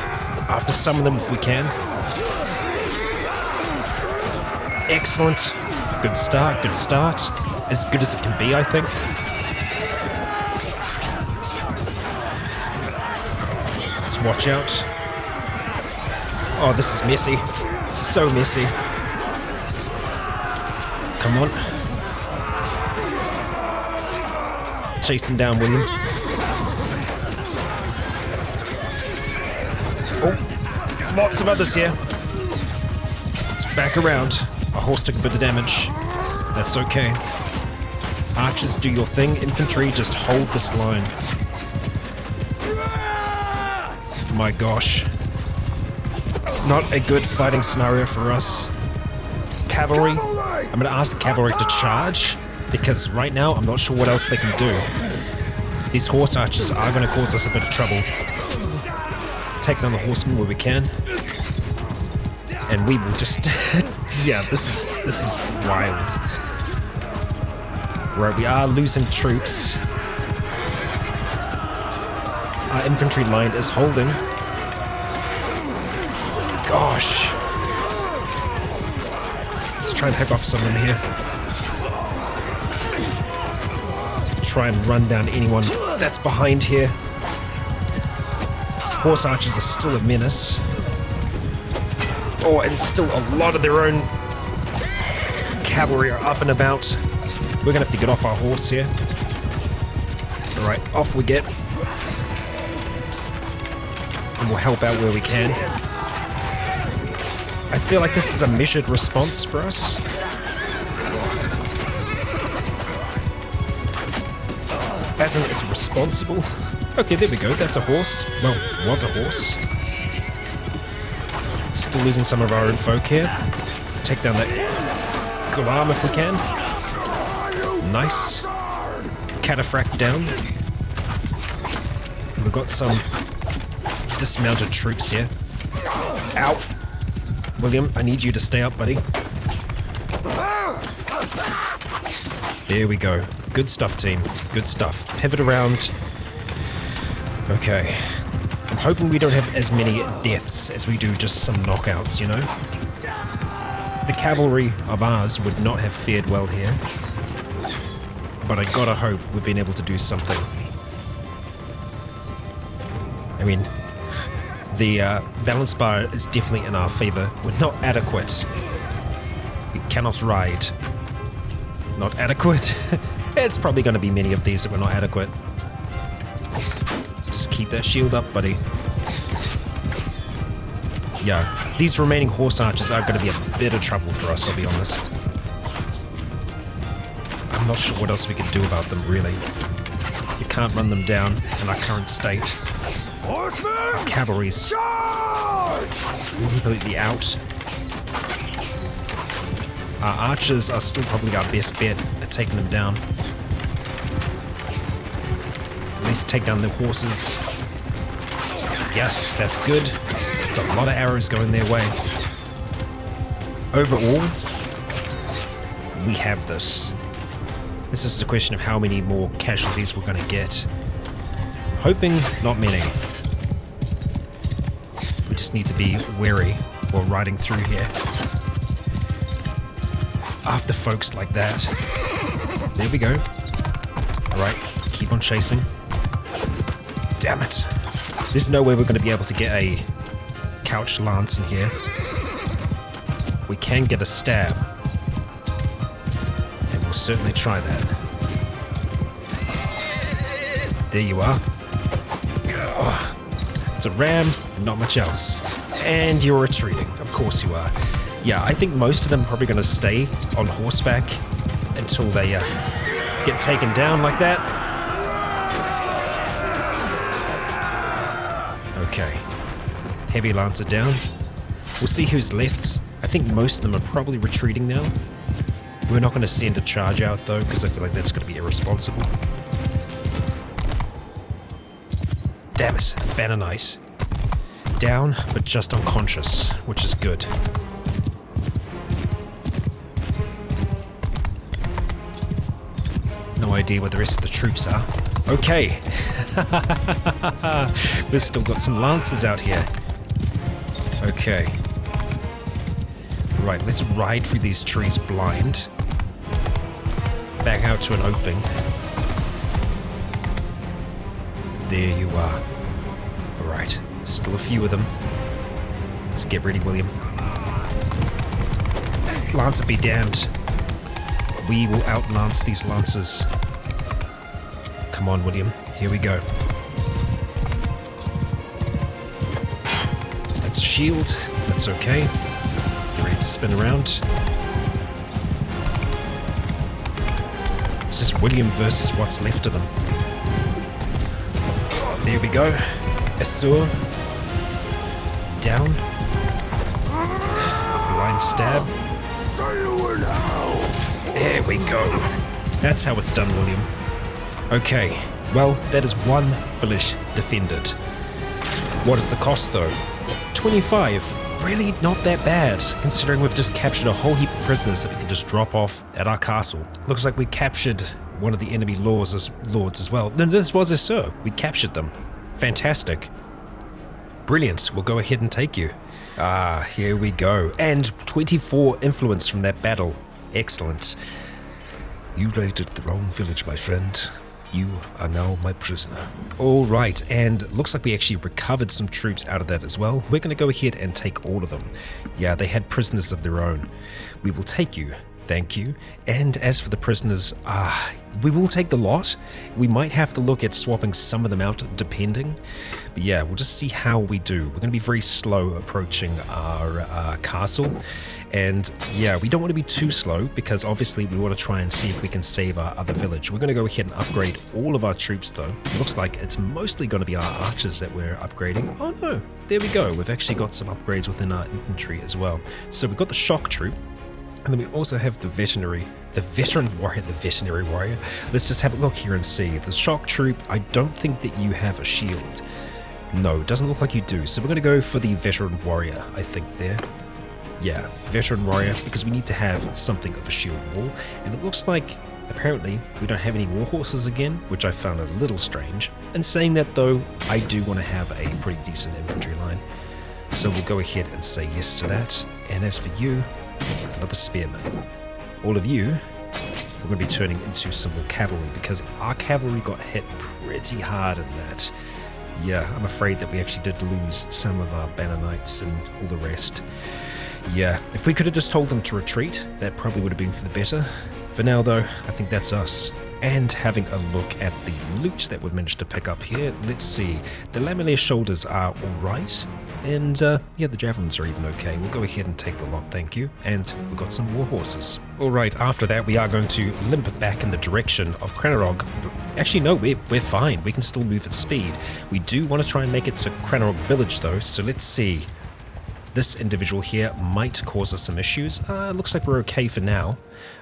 after some of them if we can. Excellent. Good start, good start. As good as it can be, I think. Let's watch out. Oh, this is messy. It's so messy. Come on. Chase him down, William. Oh, lots of others here. Let's back around. Our horse took a bit of damage. That's okay. Archers, do your thing. Infantry, just hold this line. my gosh. Not a good fighting scenario for us. Cavalry. I'm going to ask the cavalry to charge, because right now I'm not sure what else they can do. These horse archers are going to cause us a bit of trouble. Take down the horsemen where we can. And we will just... yeah, this is wild. Right, we are losing troops. Our infantry line is holding. Gosh. Let's try and pick off some of them here. Try and run down anyone that's behind here. Horse archers are still a menace. Oh, and still a lot of their own cavalry are up and about. We're gonna have to get off our horse here. Alright, off we get. And we'll help out where we can. I feel like this is a measured response for us. As in, it's responsible. Okay, there we go. That's a horse. Well, was a horse. Still losing some of our own folk here. Take down that Gulam if we can. Nice. Cataphract down. And we've got some dismounted troops here. Ow. William, I need you to stay up, buddy. There we go. Good stuff, team. Good stuff. Pivot around. Okay. I'm hoping we don't have as many deaths as we do just some knockouts, you know? The cavalry of ours would not have fared well here. But I gotta hope we've been able to do something. I mean, the balance bar is definitely in our favor. We're not adequate. We cannot ride. Not adequate? It's probably going to be many of these that were not adequate. Just keep that shield up, buddy. Yeah, these remaining horse archers are going to be a bit of trouble for us, I'll be honest. I'm not sure what else we can do about them, really. You can't run them down in our current state. Horsemen! Cavalry's completely out. Our archers are still probably our best bet at taking them down. At least take down the horses. Yes, that's good. It's a lot of arrows going their way. Overall, we have this. This is a question of how many more casualties we're going to get. Hoping not many. We just need to be wary while riding through here. After folks like that. There we go. Alright, keep on chasing. Damn it. There's no way we're going to be able to get a couch lance in here. We can get a stab. And we'll certainly try that. There you are. Oh, it's a ram and not much else. And you're retreating. Of course you are. Yeah, I think most of them are probably going to stay on horseback until they get taken down like that. Okay. Heavy lancer down. We'll see who's left. I think most of them are probably retreating now. We're not going to send a charge out though, because I feel like that's going to be irresponsible. Damn it, Banner Knight. Down, but just unconscious, which is good. No idea where the rest of the troops are. Okay. We've still got some lancers out here. Okay. Right, let's ride through these trees blind. Back out to an opening. There you are. Alright, there's still a few of them. Let's get ready, William. Lancer be damned. We will outlance these lancers. Come on, William. Here we go. That's a shield. That's okay. Get ready to spin around. It's just William versus what's left of them. There we go. Assur. down. Blind stab. There we go. That's how it's done, William. Okay, well, that is one village defended. What is the cost, though? 25. Really not that bad, considering we've just captured a whole heap of prisoners that we can just drop off at our castle. Looks like we captured one of the enemy lords as well. No, this was a sir. We captured them. Fantastic. Brilliant. We'll go ahead and take you. Ah, here we go. And 24 influence from that battle. Excellent. You raided the wrong village, my friend. You are now my prisoner. All right, and looks like we actually recovered some troops out of that as well. We're going to go ahead and take all of them. Yeah, they had prisoners of their own. We will take you. Thank you. And as for the prisoners, we will take the lot. We might have to look at swapping some of them out, depending. But yeah, we'll just see how we do. We're going to be very slow approaching our castle. And yeah, we don't want to be too slow because obviously we want to try and see if we can save our other village. We're going to go ahead and upgrade all of our troops though. It looks like it's mostly going to be our archers that we're upgrading. Oh no, there we go. We've actually got some upgrades within our infantry as well. So we've got the shock troop. And then we also have the veterinary warrior. Let's just have a look here and see. The shock troop, I don't think that you have a shield. No, it doesn't look like you do. So we're going to go for the veteran warrior, I think there. Yeah, veteran warrior, because we need to have something of a shield wall. And it looks like, apparently, we don't have any war horses again, which I found a little strange. And saying that though, I do want to have a pretty decent infantry line. So we'll go ahead and say yes to that. And as for you, another spearman. All of you, we're going to be turning into some more cavalry because our cavalry got hit pretty hard in that. Yeah, I'm afraid that we actually did lose some of our banner knights and all the rest. Yeah, if we could have just told them to retreat, that probably would have been for the better. For now though, I think that's us. And having a look at the loot that we've managed to pick up here, let's see. The Lamelier shoulders are alright. And yeah, the javelins are even okay. We'll go ahead and take the lot, thank you. And we've got some war horses. Alright, after that we are going to limp back in the direction of Cranarog. Actually no, we're fine. We can still move at speed. We do want to try and make it to Cranarog village though, so let's see. This individual here might cause us some issues. Looks like we're okay for now.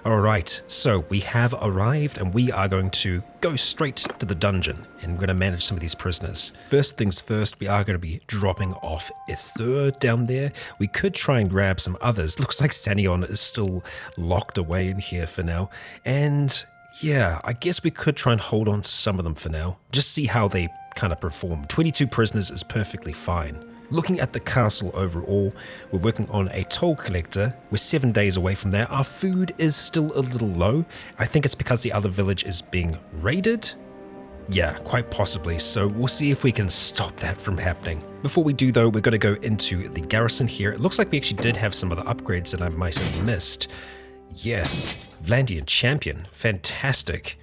Alright, so we have arrived and we are going to go straight to the dungeon and we're going to manage some of these prisoners. First things first, we are going to be dropping off Esur down there. We could try and grab some others. Looks like Sanion is still locked away in here for now. And yeah, I guess we could try and hold on to some of them for now. Just see how they kind of perform. 22 prisoners is perfectly fine. Looking at the castle overall, we're working on a toll collector. We're 7 days away from that. Our food is still a little low. I think it's because the other village is being raided. Yeah, quite possibly. So we'll see if we can stop that from happening. Before we do though, we're going to go into the garrison here. It looks like we actually did have some other upgrades that I might have missed. Yes, Vlandian champion. Fantastic.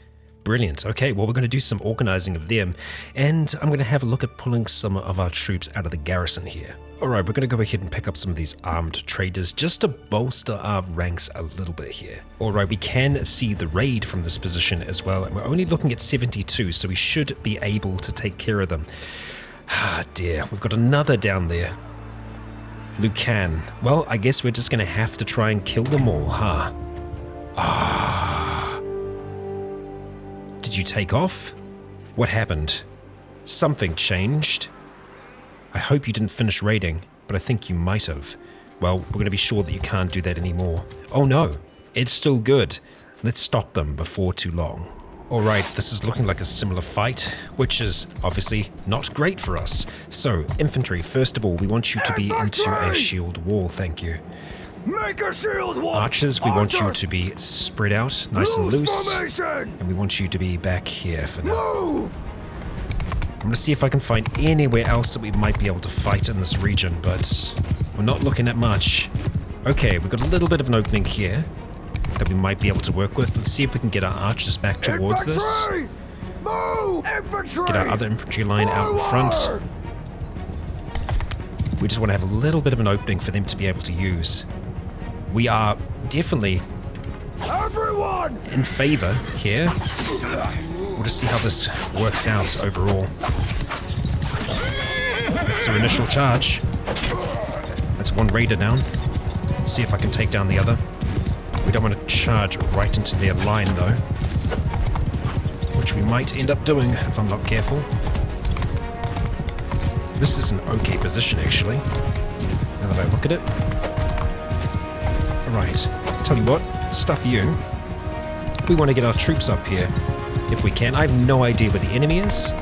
Brilliant. Okay, well, we're going to do some organizing of them, and I'm going to have a look at pulling some of our troops out of the garrison here. Alright, we're going to go ahead and pick up some of these armed traders just to bolster our ranks a little bit here. Alright, we can see the raid from this position as well, and we're only looking at 72, so we should be able to take care of them. Ah, dear, we've got another down there. Lucan. Well, I guess we're just going to have to try and kill them all, huh? Did you take off? What happened? Something changed. I hope you didn't finish raiding, but I think you might have. Well, we're going to be sure that you can't do that anymore. Oh no, it's still good. Let's stop them before too long. Alright, this is looking like a similar fight, which is obviously not great for us. So, infantry, first of all, we want you to be into a shield wall, thank you. Make a shield wall! Archers, we want you to be spread out, nice and loose. And we want you to be back here for now. Move! I'm going to see if I can find anywhere else that we might be able to fight in this region, but we're not looking at much. Okay, we've got a little bit of an opening here that we might be able to work with. Let's see if we can get our archers back towards this. Move! Infantry! Get our other infantry line out in front. We just want to have a little bit of an opening for them to be able to use. We are definitely in favor here. We'll just see how this works out overall. That's our initial charge. That's one raider down. Let's see if I can take down the other. We don't want to charge right into their line though, which we might end up doing if I'm not careful. This is an okay position actually, now that I look at it. Alright, tell you what, stuff you. We want to get our troops up here, if we can. I have no idea where the enemy is,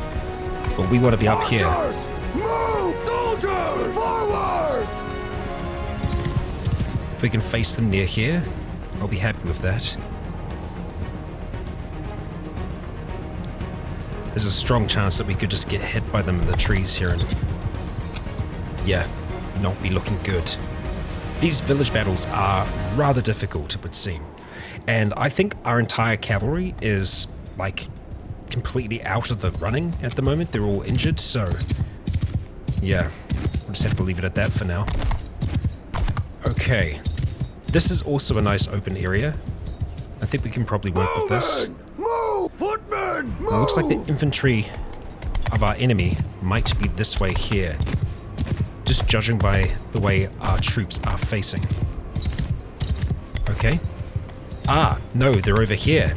but we want to be up here. Move! Soldiers! Forward! If we can face them near here, I'll be happy with that. There's a strong chance that we could just get hit by them in the trees here and, yeah, not be looking good. These village battles are rather difficult, it would seem. And I think our entire cavalry is, like, completely out of the running at the moment. They're all injured, so yeah, we'll just have to leave it at that for now. Okay, this is also a nice open area. I think we can probably work with this. Move! Footmen! Move! It looks like the infantry of our enemy might be this way here, just judging by the way our troops are facing. Okay. Ah, no, they're over here.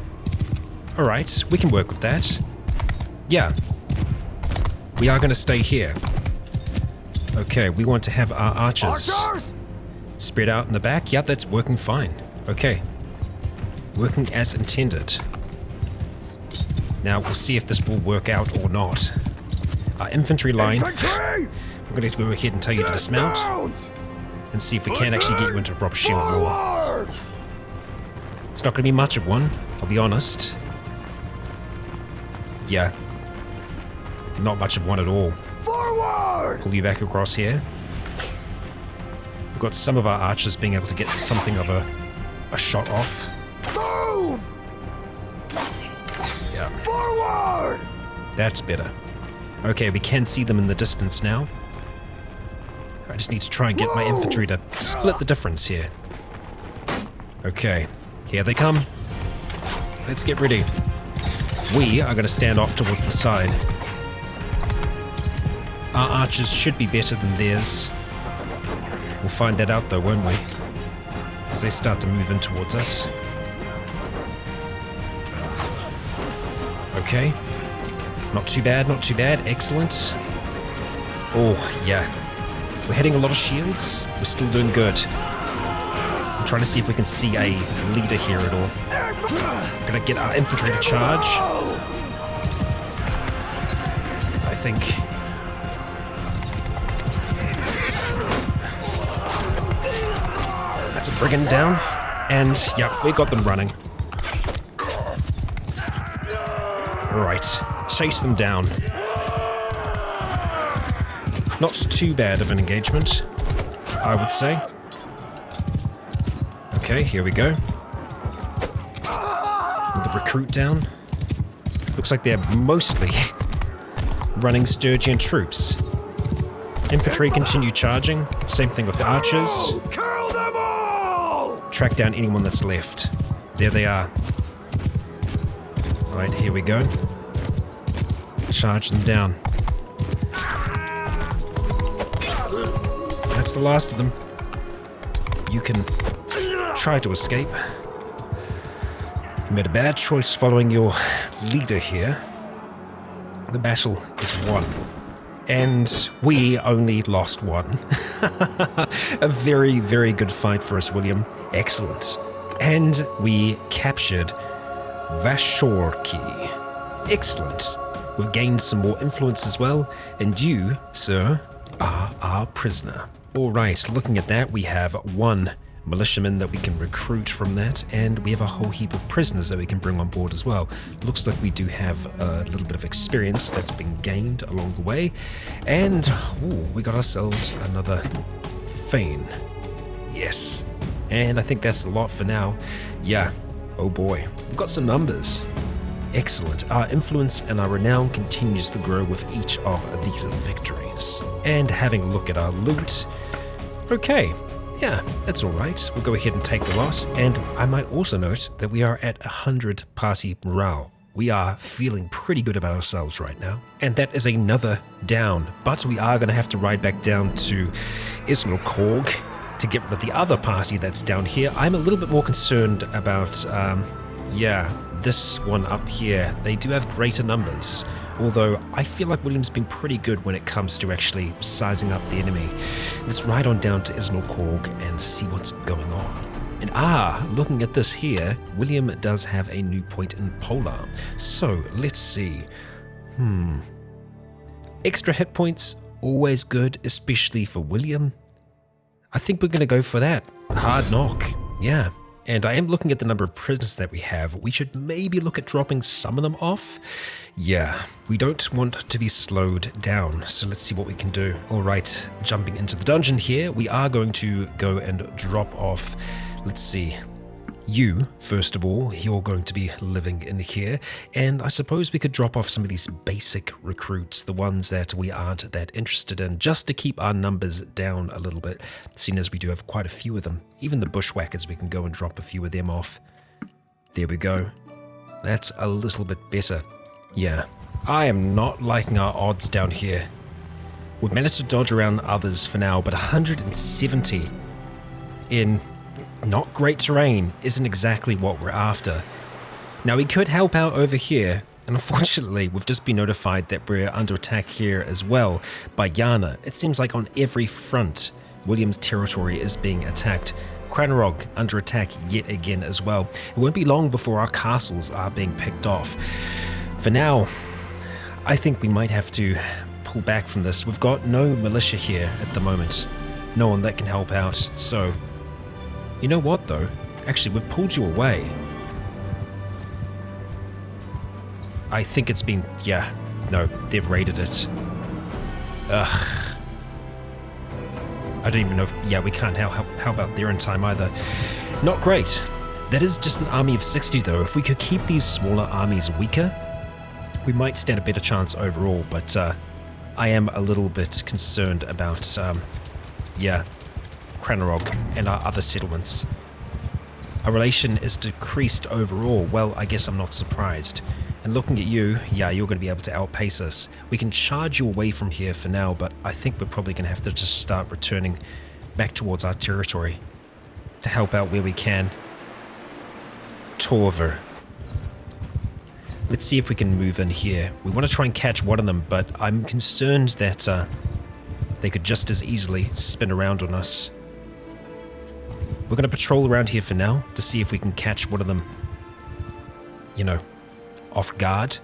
Alright, we can work with that. Yeah. We are going to stay here. Okay, we want to have our archers spread out in the back. Yeah, that's working fine. Okay. Working as intended. Now, we'll see if this will work out or not. Our infantry line, Infantry! we're going to go ahead and tell you to dismount and see if we can actually get you into a proper shield wall. Forward! It's not going to be much of one, I'll be honest. Yeah. Not much of one at all. Forward! Pull you back across here. We've got some of our archers being able to get something of a shot off. Move! Yeah, Forward! that's better. Okay, we can see them in the distance now. I just need to try and get my infantry to split the difference here. Okay, here they come. Let's get ready. We are going to stand off towards the side. Our archers should be better than theirs. We'll find that out though, won't we? As they start to move in towards us. Okay. Not too bad, not too bad. Excellent. Oh, yeah. We're hitting a lot of shields. We're still doing good. I'm trying to see if we can see a leader here at all. We're gonna get our infantry to charge. I think. That's a brigand down. And, yeah, we got them running. Alright, chase them down. Not too bad of an engagement, I would say. Okay, here we go. With the recruit down. Looks like they're mostly running Sturgian troops. Infantry continue charging. Same thing with the archers. Kill them all! Track down anyone that's left. There they are. Right, here we go. Charge them down. That's the last of them. You can try to escape. You made a bad choice following your leader here. The battle is won. And we only lost one. A very, very good fight for us, William. Excellent. And we captured Vashorki. Excellent. We've gained some more influence as well, and you, sir, are our prisoner. Alright, looking at that, we have one militiaman that we can recruit from that, and we have a whole heap of prisoners that we can bring on board as well. Looks like we do have a little bit of experience that's been gained along the way, and we got ourselves another Thane. Yes. And I think that's a lot for now. Yeah. Oh boy. We've got some numbers. Excellent. Our influence and our renown continues to grow with each of these victories. And having a look at our loot. Okay. Yeah, that's alright. We'll go ahead and take the loss. And I might also note that we are at 100 party morale. we are feeling pretty good about ourselves right now. And that is another down, but we are going to have to ride back down to Korg to get rid of the other party that's down here. I'm a little bit more concerned about, this one up here. They do have greater numbers, although I feel like William's been pretty good when it comes to actually sizing up the enemy. Let's ride on down to Korg and see what's going on. And looking at this here, William does have a new point in polearm. So let's see. Extra hit points, always good, especially for William. I think we're going to go for that. Hard knock, yeah. And I am looking at the number of prisoners that we have. We should maybe look at dropping some of them off. Yeah, we don't want to be slowed down, so let's see what we can do. Alright, jumping into the dungeon here, we are going to go and drop off. Let's see. You, first of all, you're going to be living in here, and I suppose we could drop off some of these basic recruits, the ones that we aren't that interested in, just to keep our numbers down a little bit, seeing as we do have quite a few of them. Even the bushwhackers, we can go and drop a few of them off. There we go. That's a little bit better. Yeah, I am not liking our odds down here. We've managed to dodge around others for now, but 170 in not great terrain isn't exactly what we're after. Now we could help out over here, and unfortunately we've just been notified that we're under attack here as well by Yana. It seems like on every front William's territory is being attacked. Cranorog under attack yet again as well. It won't be long before our castles are being picked off. For now, I think we might have to pull back from this. We've got no militia here at the moment. No one that can help out, so you know what though? Actually, we've pulled you away. I think it's been, no, they've raided it. Ugh. I don't even know if, we can't help out there in time either. Not great. That is just an army of 60 though. If we could keep these smaller armies weaker, we might stand a better chance overall, but I am a little bit concerned about, Cranorog and our other settlements. Our relation is decreased overall. Well, I guess I'm not surprised. And looking at you, you're going to be able to outpace us. We can charge you away from here for now, but I think we're probably going to have to just start returning back towards our territory to help out where we can. Torver. Let's see if we can move in here. We want to try and catch one of them, but I'm concerned that they could just as easily spin around on us. We're going to patrol around here for now to see if we can catch one of them, off guard.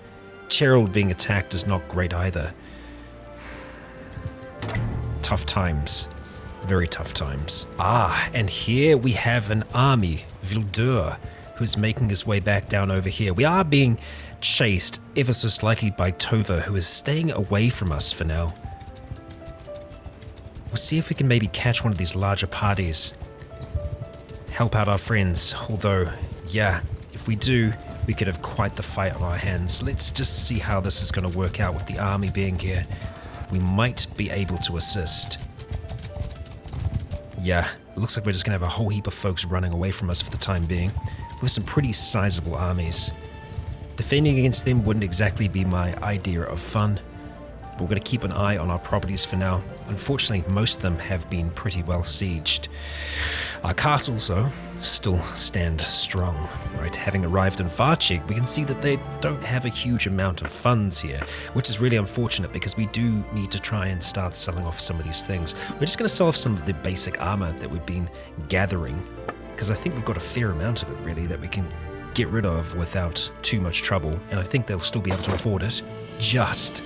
Gerald being attacked is not great either. Tough times. Very tough times. And here we have an army, Vildur, who's making his way back down over here. We are being chased ever so slightly by Tova, who is staying away from us for now. We'll see if we can maybe catch one of these larger parties. Help out our friends, although, if we do, we could have quite the fight on our hands. Let's just see how this is going to work out with the army being here. We might be able to assist. It looks like we're just going to have a whole heap of folks running away from us for the time being, with some pretty sizable armies. Defending against them wouldn't exactly be my idea of fun, but we're going to keep an eye on our properties for now. Unfortunately, most of them have been pretty well sieged. Our castles, though, still stand strong, right? Having arrived in Varchig, we can see that they don't have a huge amount of funds here, which is really unfortunate because we do need to try and start selling off some of these things. We're just going to sell off some of the basic armor that we've been gathering, because I think we've got a fair amount of it, really, that we can get rid of without too much trouble, and I think they'll still be able to afford it. Just.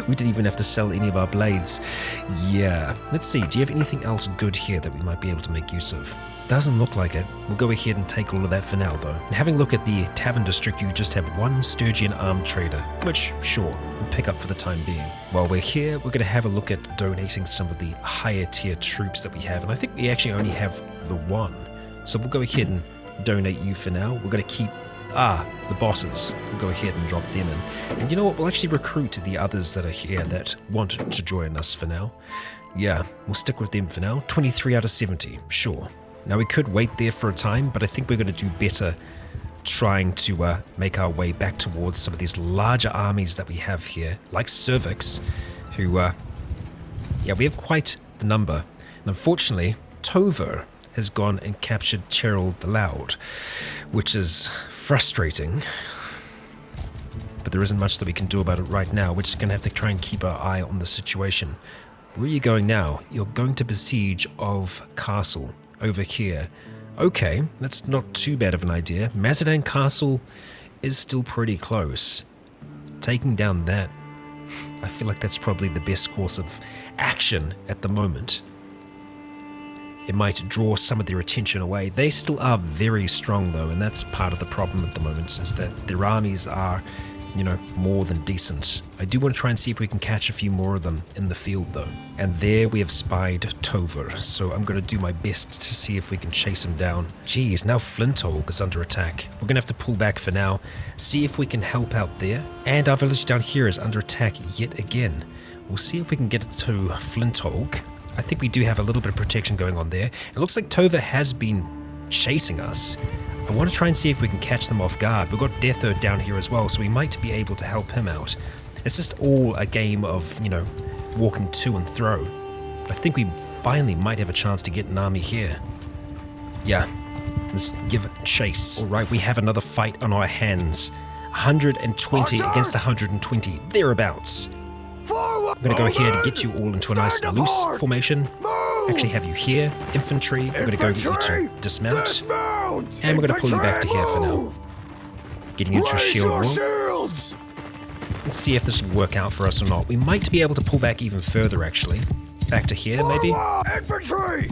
We didn't even have to sell any of our blades. Let's see, do you have anything else good here that we might be able to make use of? Doesn't look like it. We'll go ahead and take all of that for now though. And having a look at the tavern district, you just have one Sturgian armed trader, which sure, we'll pick up for the time being. While we're here, we're going to have a look at donating some of the higher tier troops that we have, and I think we actually only have the one. So we'll go ahead and donate you for now. We're going to keep the bosses. We'll go ahead and drop them in. And you know what? We'll actually recruit the others that are here that want to join us for now. We'll stick with them for now. 23 out of 70, sure. Now we could wait there for a time, but I think we're going to do better trying to make our way back towards some of these larger armies that we have here, like Cervix, who, yeah, we have quite the number. And unfortunately, Tover has gone and captured Cheryl the Loud, which is frustrating. But there isn't much that we can do about it right now. We're just going to have to try and keep our eye on the situation. Where are you going now? You're going to besiege of Castle over here. Okay, that's not too bad of an idea. Mazadane Castle is still pretty close. Taking down that, I feel like that's probably the best course of action at the moment. It might draw some of their attention away. They still are very strong though, and that's part of the problem at the moment, is that their armies are, you know, more than decent. I do want to try and see if we can catch a few more of them in the field though. And there we have spied Tover, so I'm going to do my best to see if we can chase him down. Geez, now Flinthole is under attack. We're going to have to pull back for now, see if we can help out there. And our village down here is under attack yet again. We'll see if we can get it to Flinthole. I think we do have a little bit of protection going on there. It looks like Tover has been chasing us. I want to try and see if we can catch them off guard. We've got Deatherd down here as well, so we might be able to help him out. It's just all a game of, you know, walking to and fro. But I think we finally might have a chance to get an army here. Yeah, let's give chase. Alright, we have another fight on our hands. 120 against 120, thereabouts. I'm going to go here to get you all into a nice loose formation. Actually have you here, infantry. I'm going to go get you to dismount. And we're going to pull you back to here for now. Getting into a shield wall. Let's see if this will work out for us or not. We might be able to pull back even further actually. Back to here maybe. Infantry!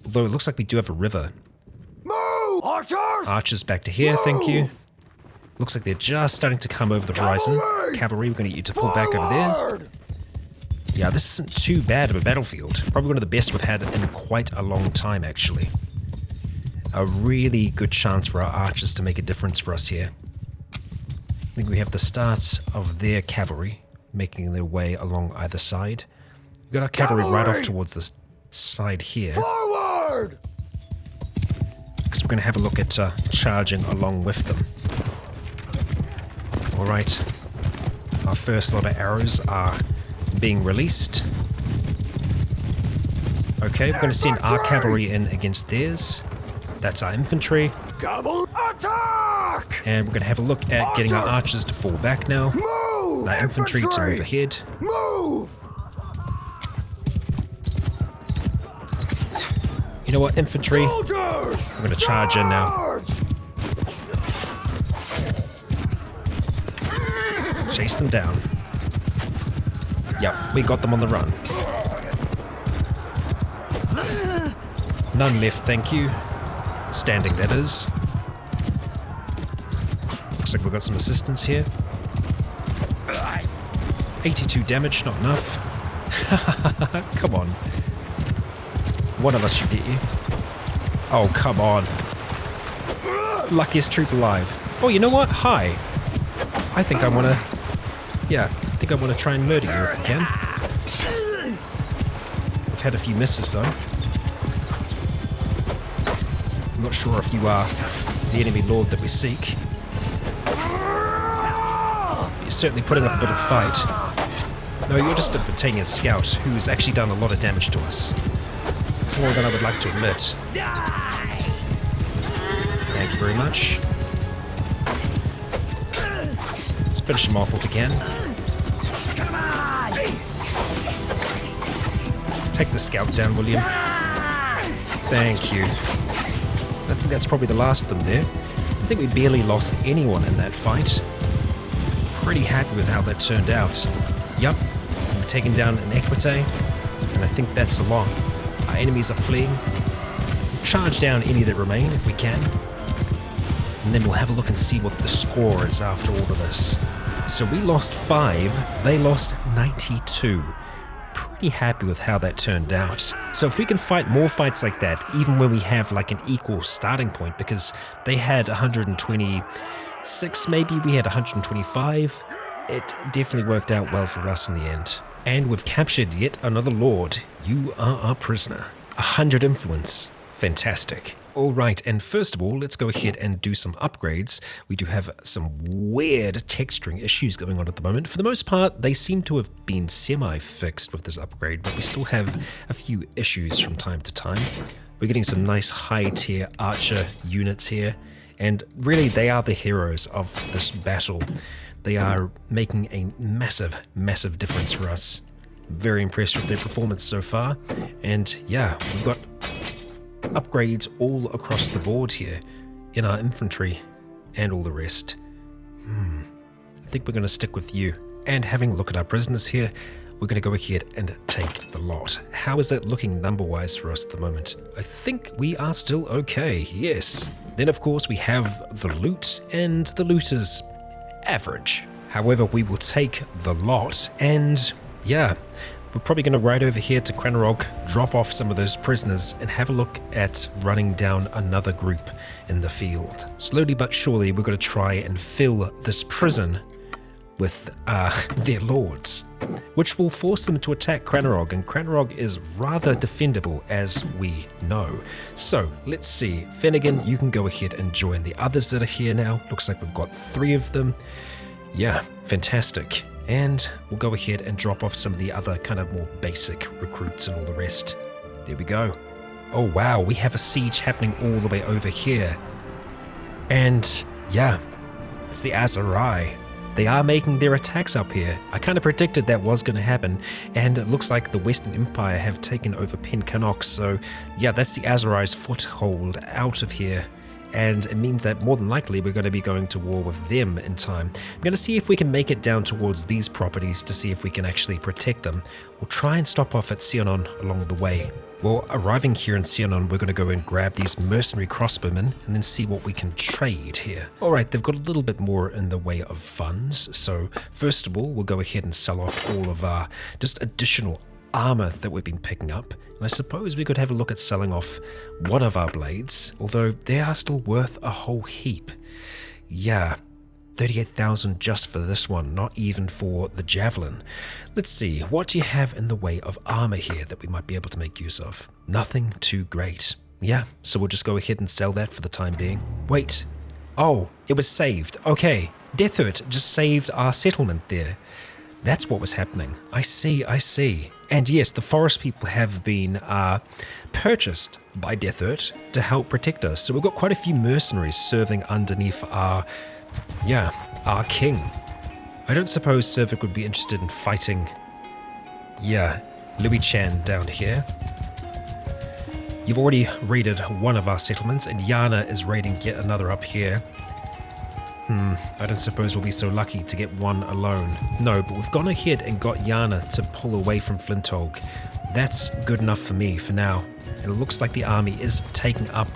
Although it looks like we do have a river. Move! Archers! Archers back to here, thank you. Looks like they're just starting to come over the horizon. Cavalry, we're going to get you to pull back over there. Yeah, this isn't too bad of a battlefield. Probably one of the best we've had in quite a long time, actually. A really good chance for our archers to make a difference for us here. I think we have the starts of their cavalry making their way along either side. We've got our cavalry right off towards this side here. Forward! Because we're going to have a look at charging along with them. Alright, our first lot of arrows are being released. Okay, we're going to send our cavalry in against theirs. That's our infantry. Cavalry attack! And we're going to have a look at getting our archers to fall back now. Move! Our infantry to move ahead. Move! You know what, infantry? Soldiers! I'm going to charge in now. Charge! Chase them down. Yep, we got them on the run. None left, thank you. Standing, that is. Looks like we've got some assistance here. 82 damage, not enough. Come on. One of us should get you. Oh, come on. Luckiest troop alive. Oh, you know what? Hi. I think I want to... Yeah, I think I want to try and murder you if I can. I've had a few misses though. I'm not sure if you are the enemy lord that we seek. You're certainly putting up a bit of fight. No, you're just a Britannian scout who's actually done a lot of damage to us. More than I would like to admit. Thank you very much. Let's finish him off if we can. Take the scout down, William. Thank you. I think that's probably the last of them there. I think we barely lost anyone in that fight. Pretty happy with how that turned out. Yup, we've taken down an Equite, and I think that's a lot. Our enemies are fleeing. We'll charge down any that remain if we can. And then we'll have a look and see what the score is after all of this. So we lost 5, they lost 92. Pretty happy with how that turned out. So if we can fight more fights like that, even when we have like an equal starting point, because they had 126, maybe we had 125, it definitely worked out well for us in the end. And we've captured yet another lord. You are our prisoner. 100 influence. Fantastic. All right, and first of all, let's go ahead and do some upgrades. We do have some weird texturing issues going on at the moment. For the most part, they seem to have been semi-fixed with this upgrade, but we still have a few issues from time to time. We're getting some nice high-tier archer units here, and really they are the heroes of this battle. They are making a massive, massive difference for us. Very impressed with their performance so far, and yeah, we've got upgrades all across the board here in our infantry and all the rest. I think we're going to stick with you. And having a look at our prisoners here, we're going to go ahead and take the lot. How is it looking number-wise for us at the moment? I think we are still okay, yes. Then of course we have the loot, and the loot is average. However, we will take the lot, and yeah, we're probably going to ride over here to Cranarog, drop off some of those prisoners, and have a look at running down another group in the field. Slowly but surely, we're going to try and fill this prison with their lords, which will force them to attack Cranarog, and Cranarog is rather defendable, as we know. So, let's see. Finnegan, you can go ahead and join the others that are here now. Looks like we've got 3 of them. Yeah, fantastic. And we'll go ahead and drop off some of the other kind of more basic recruits and all the rest. There we go. Oh wow, we have a siege happening all the way over here. And yeah, it's the Azarai. They are making their attacks up here. I kind of predicted that was going to happen, and it looks like the Western Empire have taken over Pencannock, so yeah, that's the Azarai's foothold out of here. And it means that more than likely we're going to be going to war with them in time. I'm going to see if we can make it down towards these properties to see if we can actually protect them. We'll try and stop off at Sionon along the way. Well, arriving here in Sionon, we're going to go and grab these mercenary crossbowmen and then see what we can trade here. Alright, they've got a little bit more in the way of funds. So first of all, we'll go ahead and sell off all of our just additional armor that we've been picking up, and I suppose we could have a look at selling off one of our blades, although they are still worth a whole heap. Yeah, 38,000 just for this one, not even for the javelin. Let's see, what do you have in the way of armor here that we might be able to make use of? Nothing too great. Yeah, so we'll just go ahead and sell that for the time being. Wait, oh, it was saved. Okay, Deathhurt just saved our settlement there. That's what was happening. I see. And yes, the forest people have been purchased by Deathhurt to help protect us. So we've got quite a few mercenaries serving underneath our king. I don't suppose Cervic would be interested in fighting, Louis Chan down here. You've already raided one of our settlements, and Yana is raiding yet another up here. I don't suppose we'll be so lucky to get one alone. No, but we've gone ahead and got Yana to pull away from Flintog. That's good enough for me for now. And it looks like the army is taking up,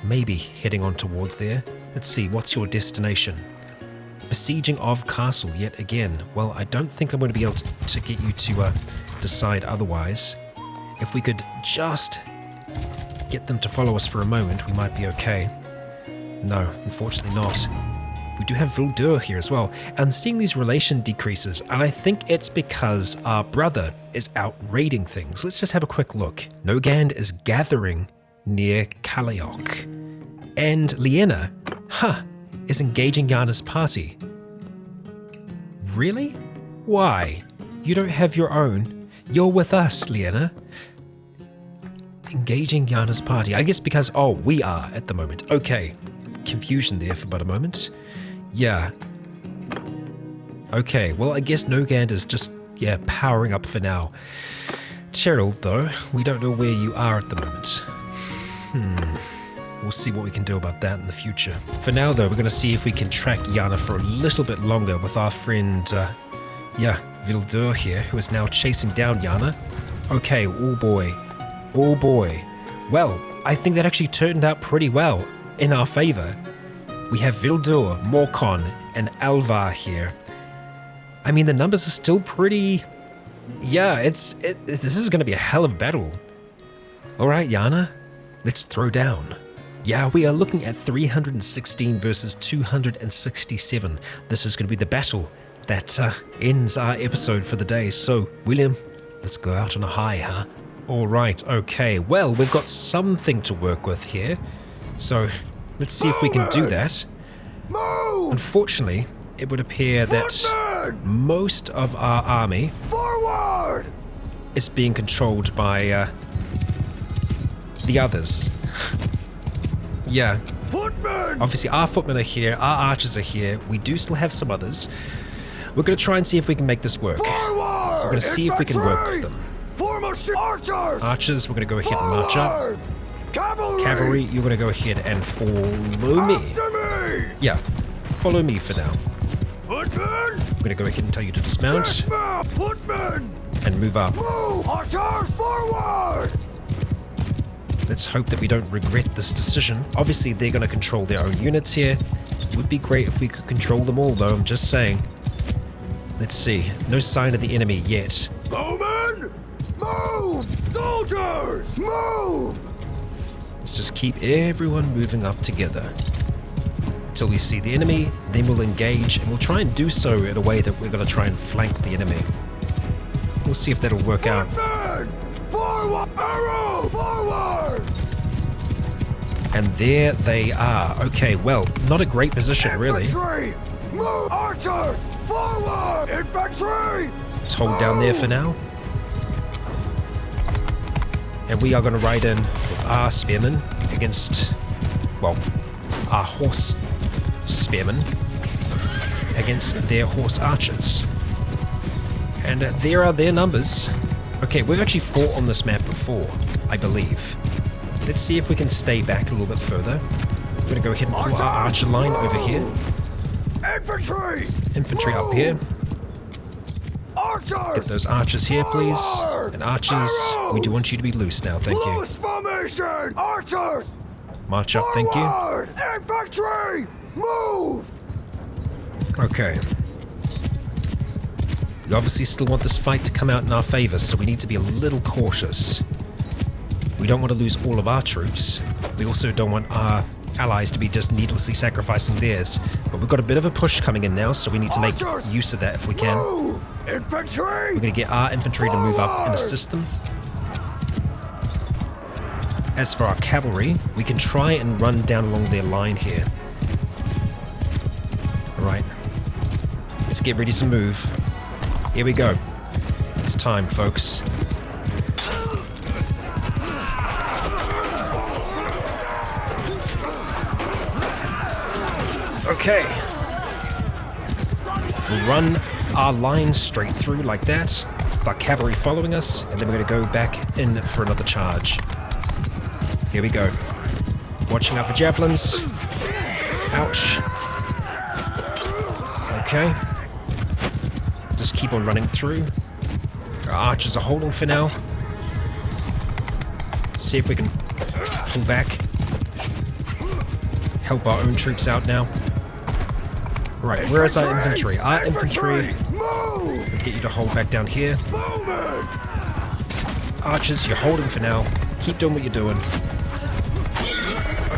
maybe heading on towards there. Let's see, what's your destination? Besieging of castle yet again. Well, I don't think I'm going to be able to get you to decide otherwise. If we could just get them to follow us for a moment, we might be okay. No, unfortunately not. We do have Vildur here as well. I'm seeing these relation decreases, and I think it's because our brother is out raiding things. Let's just have a quick look. Nogand is gathering near Kaliok. And Liena, is engaging Yana's party. Really? Why? You don't have your own. You're with us, Liena. Engaging Yana's party. I guess because, we are at the moment. Okay. Confusion there for but a moment. Yeah. Okay, well I guess Nogand is just, powering up for now. Cheryl, though, we don't know where you are at the moment. We'll see what we can do about that in the future. For now, though, we're going to see if we can track Yana for a little bit longer with our friend, Vildur here, who is now chasing down Yana. Okay, oh boy. Well, I think that actually turned out pretty well in our favor. We have Vildur, Morcon, and Alvar here. I mean, the numbers are still pretty... this is going to be a hell of a battle. Alright, Yana, let's throw down. Yeah, we are looking at 316 versus 267. This is going to be the battle that ends our episode for the day. So, William, let's go out on a high, huh? Alright, okay. Well, we've got something to work with here. So, let's see if we can do that. Move! Unfortunately, it would appear that Footman! most of our army Forward! is being controlled by the others. Yeah, Footman! obviously our footmen are here, our archers are here. We do still have some others. We're going to try and see if we can make this work. Forward! We're going to see if we can work with them. Formation archers! Archers, we're going to go ahead and march up. Forward! Cavalry! Cavalry, you're going to go ahead and follow me. After me! Yeah, follow me for now. Footman! I'm going to go ahead and tell you to dismount Dismount! Footman! and move up. Move! Archers forward! Let's hope that we don't regret this decision. Obviously, they're going to control their own units here. It would be great if we could control them all, though, I'm just saying. Let's see. No sign of the enemy yet. Bowman! Move! Soldiers! Move! Let's just keep everyone moving up together. Until we see the enemy, then we'll engage, and we'll try and do so in a way that we're going to try and flank the enemy. We'll see if that'll work out. Footman! Forward! Arrow! Forward! And there they are. Okay, well, not a great position, really. Infantry! Move! Archers! Forward! Infantry! Let's hold down there for now. And we are going to ride in with our spearmen against, well, our horse spearmen against their horse archers. And there are their numbers. Okay, we've actually fought on this map before, I believe. Let's see if we can stay back a little bit further. We're going to go ahead and pull our archer line over here. Infantry! Infantry up here. Archers! Get those archers here, please. And archers, we do want you to be loose now, thank you. Loose formation! Archers! March up, thank you. Forward! Infantry! Move! Okay. We obviously still want this fight to come out in our favor, so we need to be a little cautious. We don't want to lose all of our troops. We also don't want our allies to be just needlessly sacrificing theirs. But we've got a bit of a push coming in now, so we need to make use of that if we can. Move! Infantry! We're going to get our infantry to move up and assist them. As for our cavalry, we can try and run down along their line here. Alright. Let's get ready to move. Here we go. It's time, folks. Okay. We'll run our line straight through like that, with our cavalry following us, and then we're going to go back in for another charge. Here we go. Watching out for javelins. Ouch. Okay. Just keep on running through. Our archers are holding for now. See if we can pull back. Help our own troops out now. Right, where is our infantry? Our infantry. Move! We'll get you to hold back down here. Bowman! Archers, you're holding for now. Keep doing what you're doing.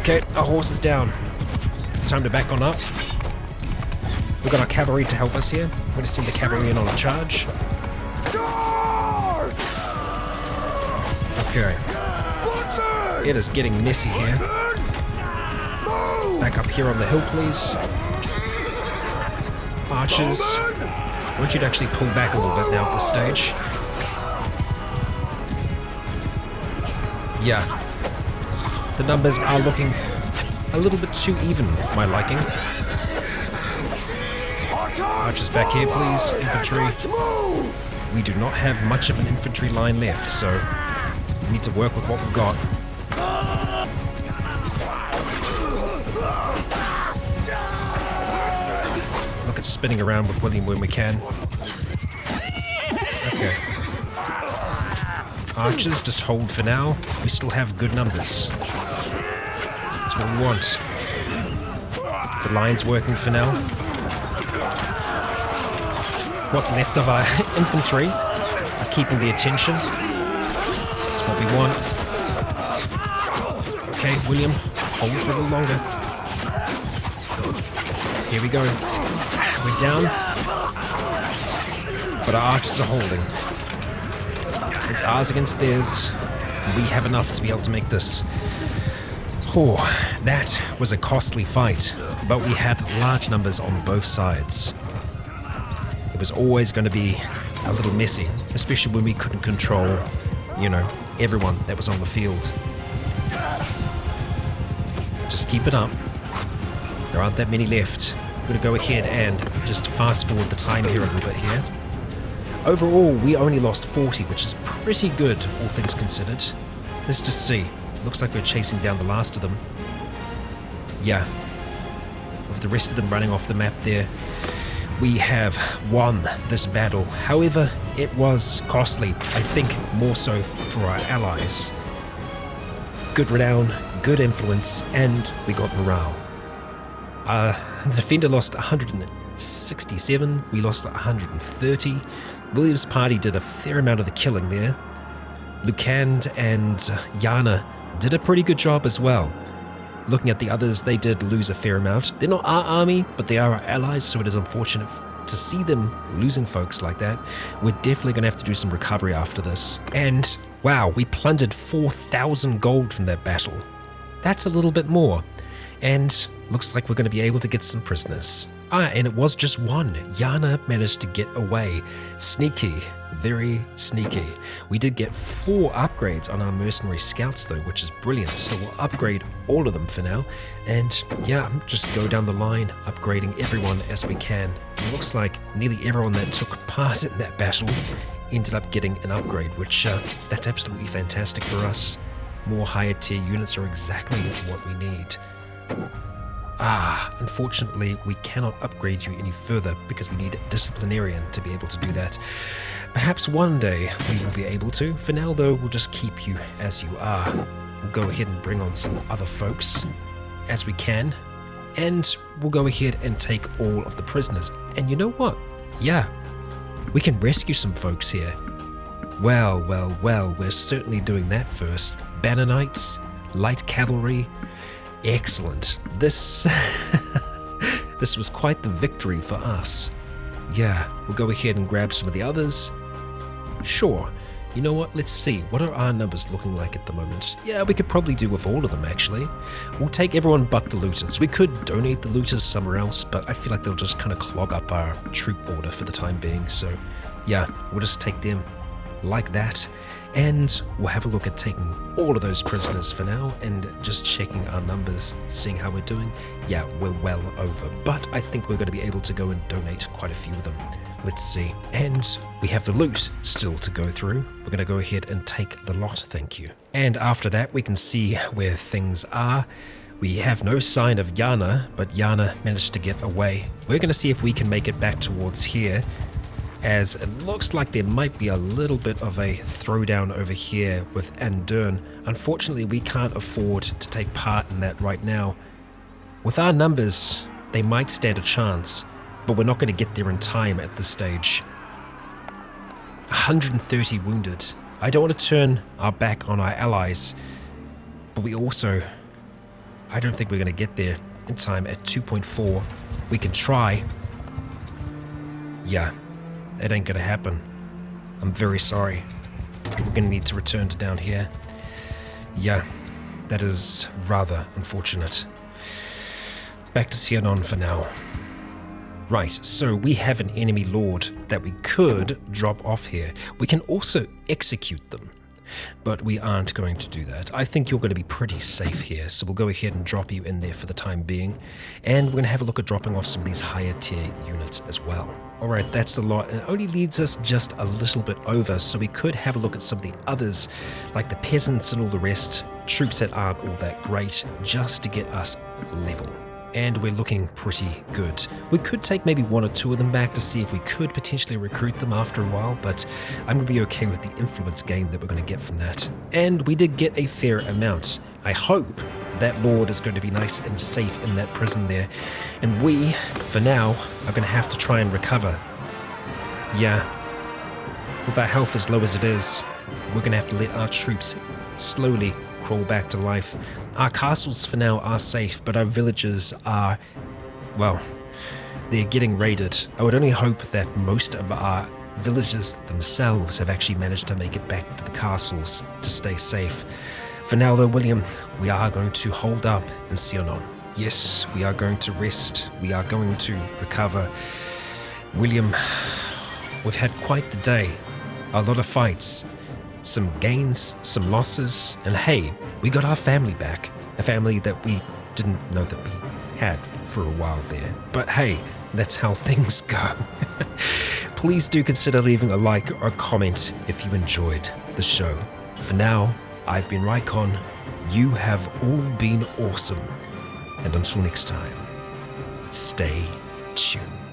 Okay, our horse is down. Time to back on up. We've got our cavalry to help us here. We're going to send the cavalry in on a charge. Charge! Okay, Footman! it is getting messy here. Move! Back up here on the hill, please. Archers, I want you to actually pull back a little bit now at this stage. Yeah. The numbers are looking a little bit too even for my liking. Archers back here, please. Infantry. We do not have much of an infantry line left, so we need to work with what we've got. Look at spinning around with William when we can. Okay. Archers, just hold for now. We still have good numbers. That's what we want. The line's working for now. What's left of our infantry are keeping the attention. That's what we want. Okay, William, hold for a little longer. Here we go. We're down. But our archers are holding. It's ours against theirs. We have enough to be able to make this. Oh, that was a costly fight, but we had large numbers on both sides. It was always going to be a little messy, especially when we couldn't control, everyone that was on the field. Just keep it up. There aren't that many left. I'm going to go ahead and just fast forward the time here a little bit here. Overall, we only lost 40, which is pretty good, all things considered. Let's just see. Looks like we're chasing down the last of them. Yeah. With the rest of them running off the map there, we have won this battle. However, it was costly, I think more so for our allies. Good renown, good influence, and we got morale. The defender lost 167, we lost 130. William's party did a fair amount of the killing there. Lucand and Yana did a pretty good job as well. Looking at the others, they did lose a fair amount. They're not our army, but they are our allies, so it is unfortunate to see them losing folks like that. We're definitely going to have to do some recovery after this. And wow, we plundered 4,000 gold from that battle. That's a little bit more. And looks like we're going to be able to get some prisoners. And it was just one. Yana managed to get away. Sneaky. Very sneaky. We did get 4 upgrades on our mercenary scouts though, which is brilliant. So we'll upgrade all of them for now. And yeah, just go down the line, upgrading everyone as we can. It looks like nearly everyone that took part in that battle ended up getting an upgrade, which that's absolutely fantastic for us. More higher tier units are exactly what we need. Unfortunately, we cannot upgrade you any further because we need a disciplinarian to be able to do that. Perhaps one day we will be able to. For now, though, we'll just keep you as you are. We'll go ahead and bring on some other folks as we can, and we'll go ahead and take all of the prisoners. And you know what? Yeah, we can rescue some folks here. Well, we're certainly doing that first. Banner Knights, light cavalry. Excellent. This was quite the victory for us. Yeah, we'll go ahead and grab some of the others. Sure. You know what? Let's see. What are our numbers looking like at the moment? Yeah, we could probably do with all of them, actually. We'll take everyone but the looters. We could donate the looters somewhere else, but I feel like they'll just kind of clog up our troop order for the time being. So, yeah, we'll just take them like that. And we'll have a look at taking all of those prisoners for now and just checking our numbers, seeing how we're doing. Yeah, we're well over, but I think we're going to be able to go and donate quite a few of them. Let's see. And we have the loot still to go through. We're going to go ahead and take the lot, thank you. And after that, we can see where things are. We have no sign of Yana, but Yana managed to get away. We're going to see if we can make it back towards here, as it looks like there might be a little bit of a throwdown over here with Andern. Unfortunately, we can't afford to take part in that right now. With our numbers, they might stand a chance, but we're not going to get there in time at this stage. 130 wounded. I don't want to turn our back on our allies, but we also, I don't think we're going to get there in time at 2.4. We can try. Yeah. It ain't gonna happen. I'm very sorry. We're gonna need to return to down here. Yeah, that is rather unfortunate. Back to Sianon for now. Right, so we have an enemy lord that we could drop off here. We can also execute them, but we aren't going to do that. I think you're going to be pretty safe here, so we'll go ahead and drop you in there for the time being. And we're going to have a look at dropping off some of these higher tier units as well. Alright, that's the lot, and it only leads us just a little bit over, so we could have a look at some of the others, like the peasants and all the rest, troops that aren't all that great, just to get us level. And we're looking pretty good. We could take maybe 1 or 2 of them back to see if we could potentially recruit them after a while, but I'm going to be okay with the influence gain that we're going to get from that. And we did get a fair amount. I hope that lord is going to be nice and safe in that prison there. And we, for now, are going to have to try and recover. Yeah. With our health as low as it is, we're going to have to let our troops slowly crawl back to life. Our castles for now are safe, but our villages are, well, they're getting raided. I would only hope that most of our villagers themselves have actually managed to make it back to the castles to stay safe. For now though, William, we are going to hold up in Sionon. Yes, we are going to rest. We are going to recover. William, we've had quite the day. A lot of fights. Some gains, some losses, and hey, we got our family back. A family that we didn't know that we had for a while there. But hey, that's how things go. Please do consider leaving a like or a comment if you enjoyed the show. For now, I've been Rycon. You have all been awesome. And until next time, stay tuned.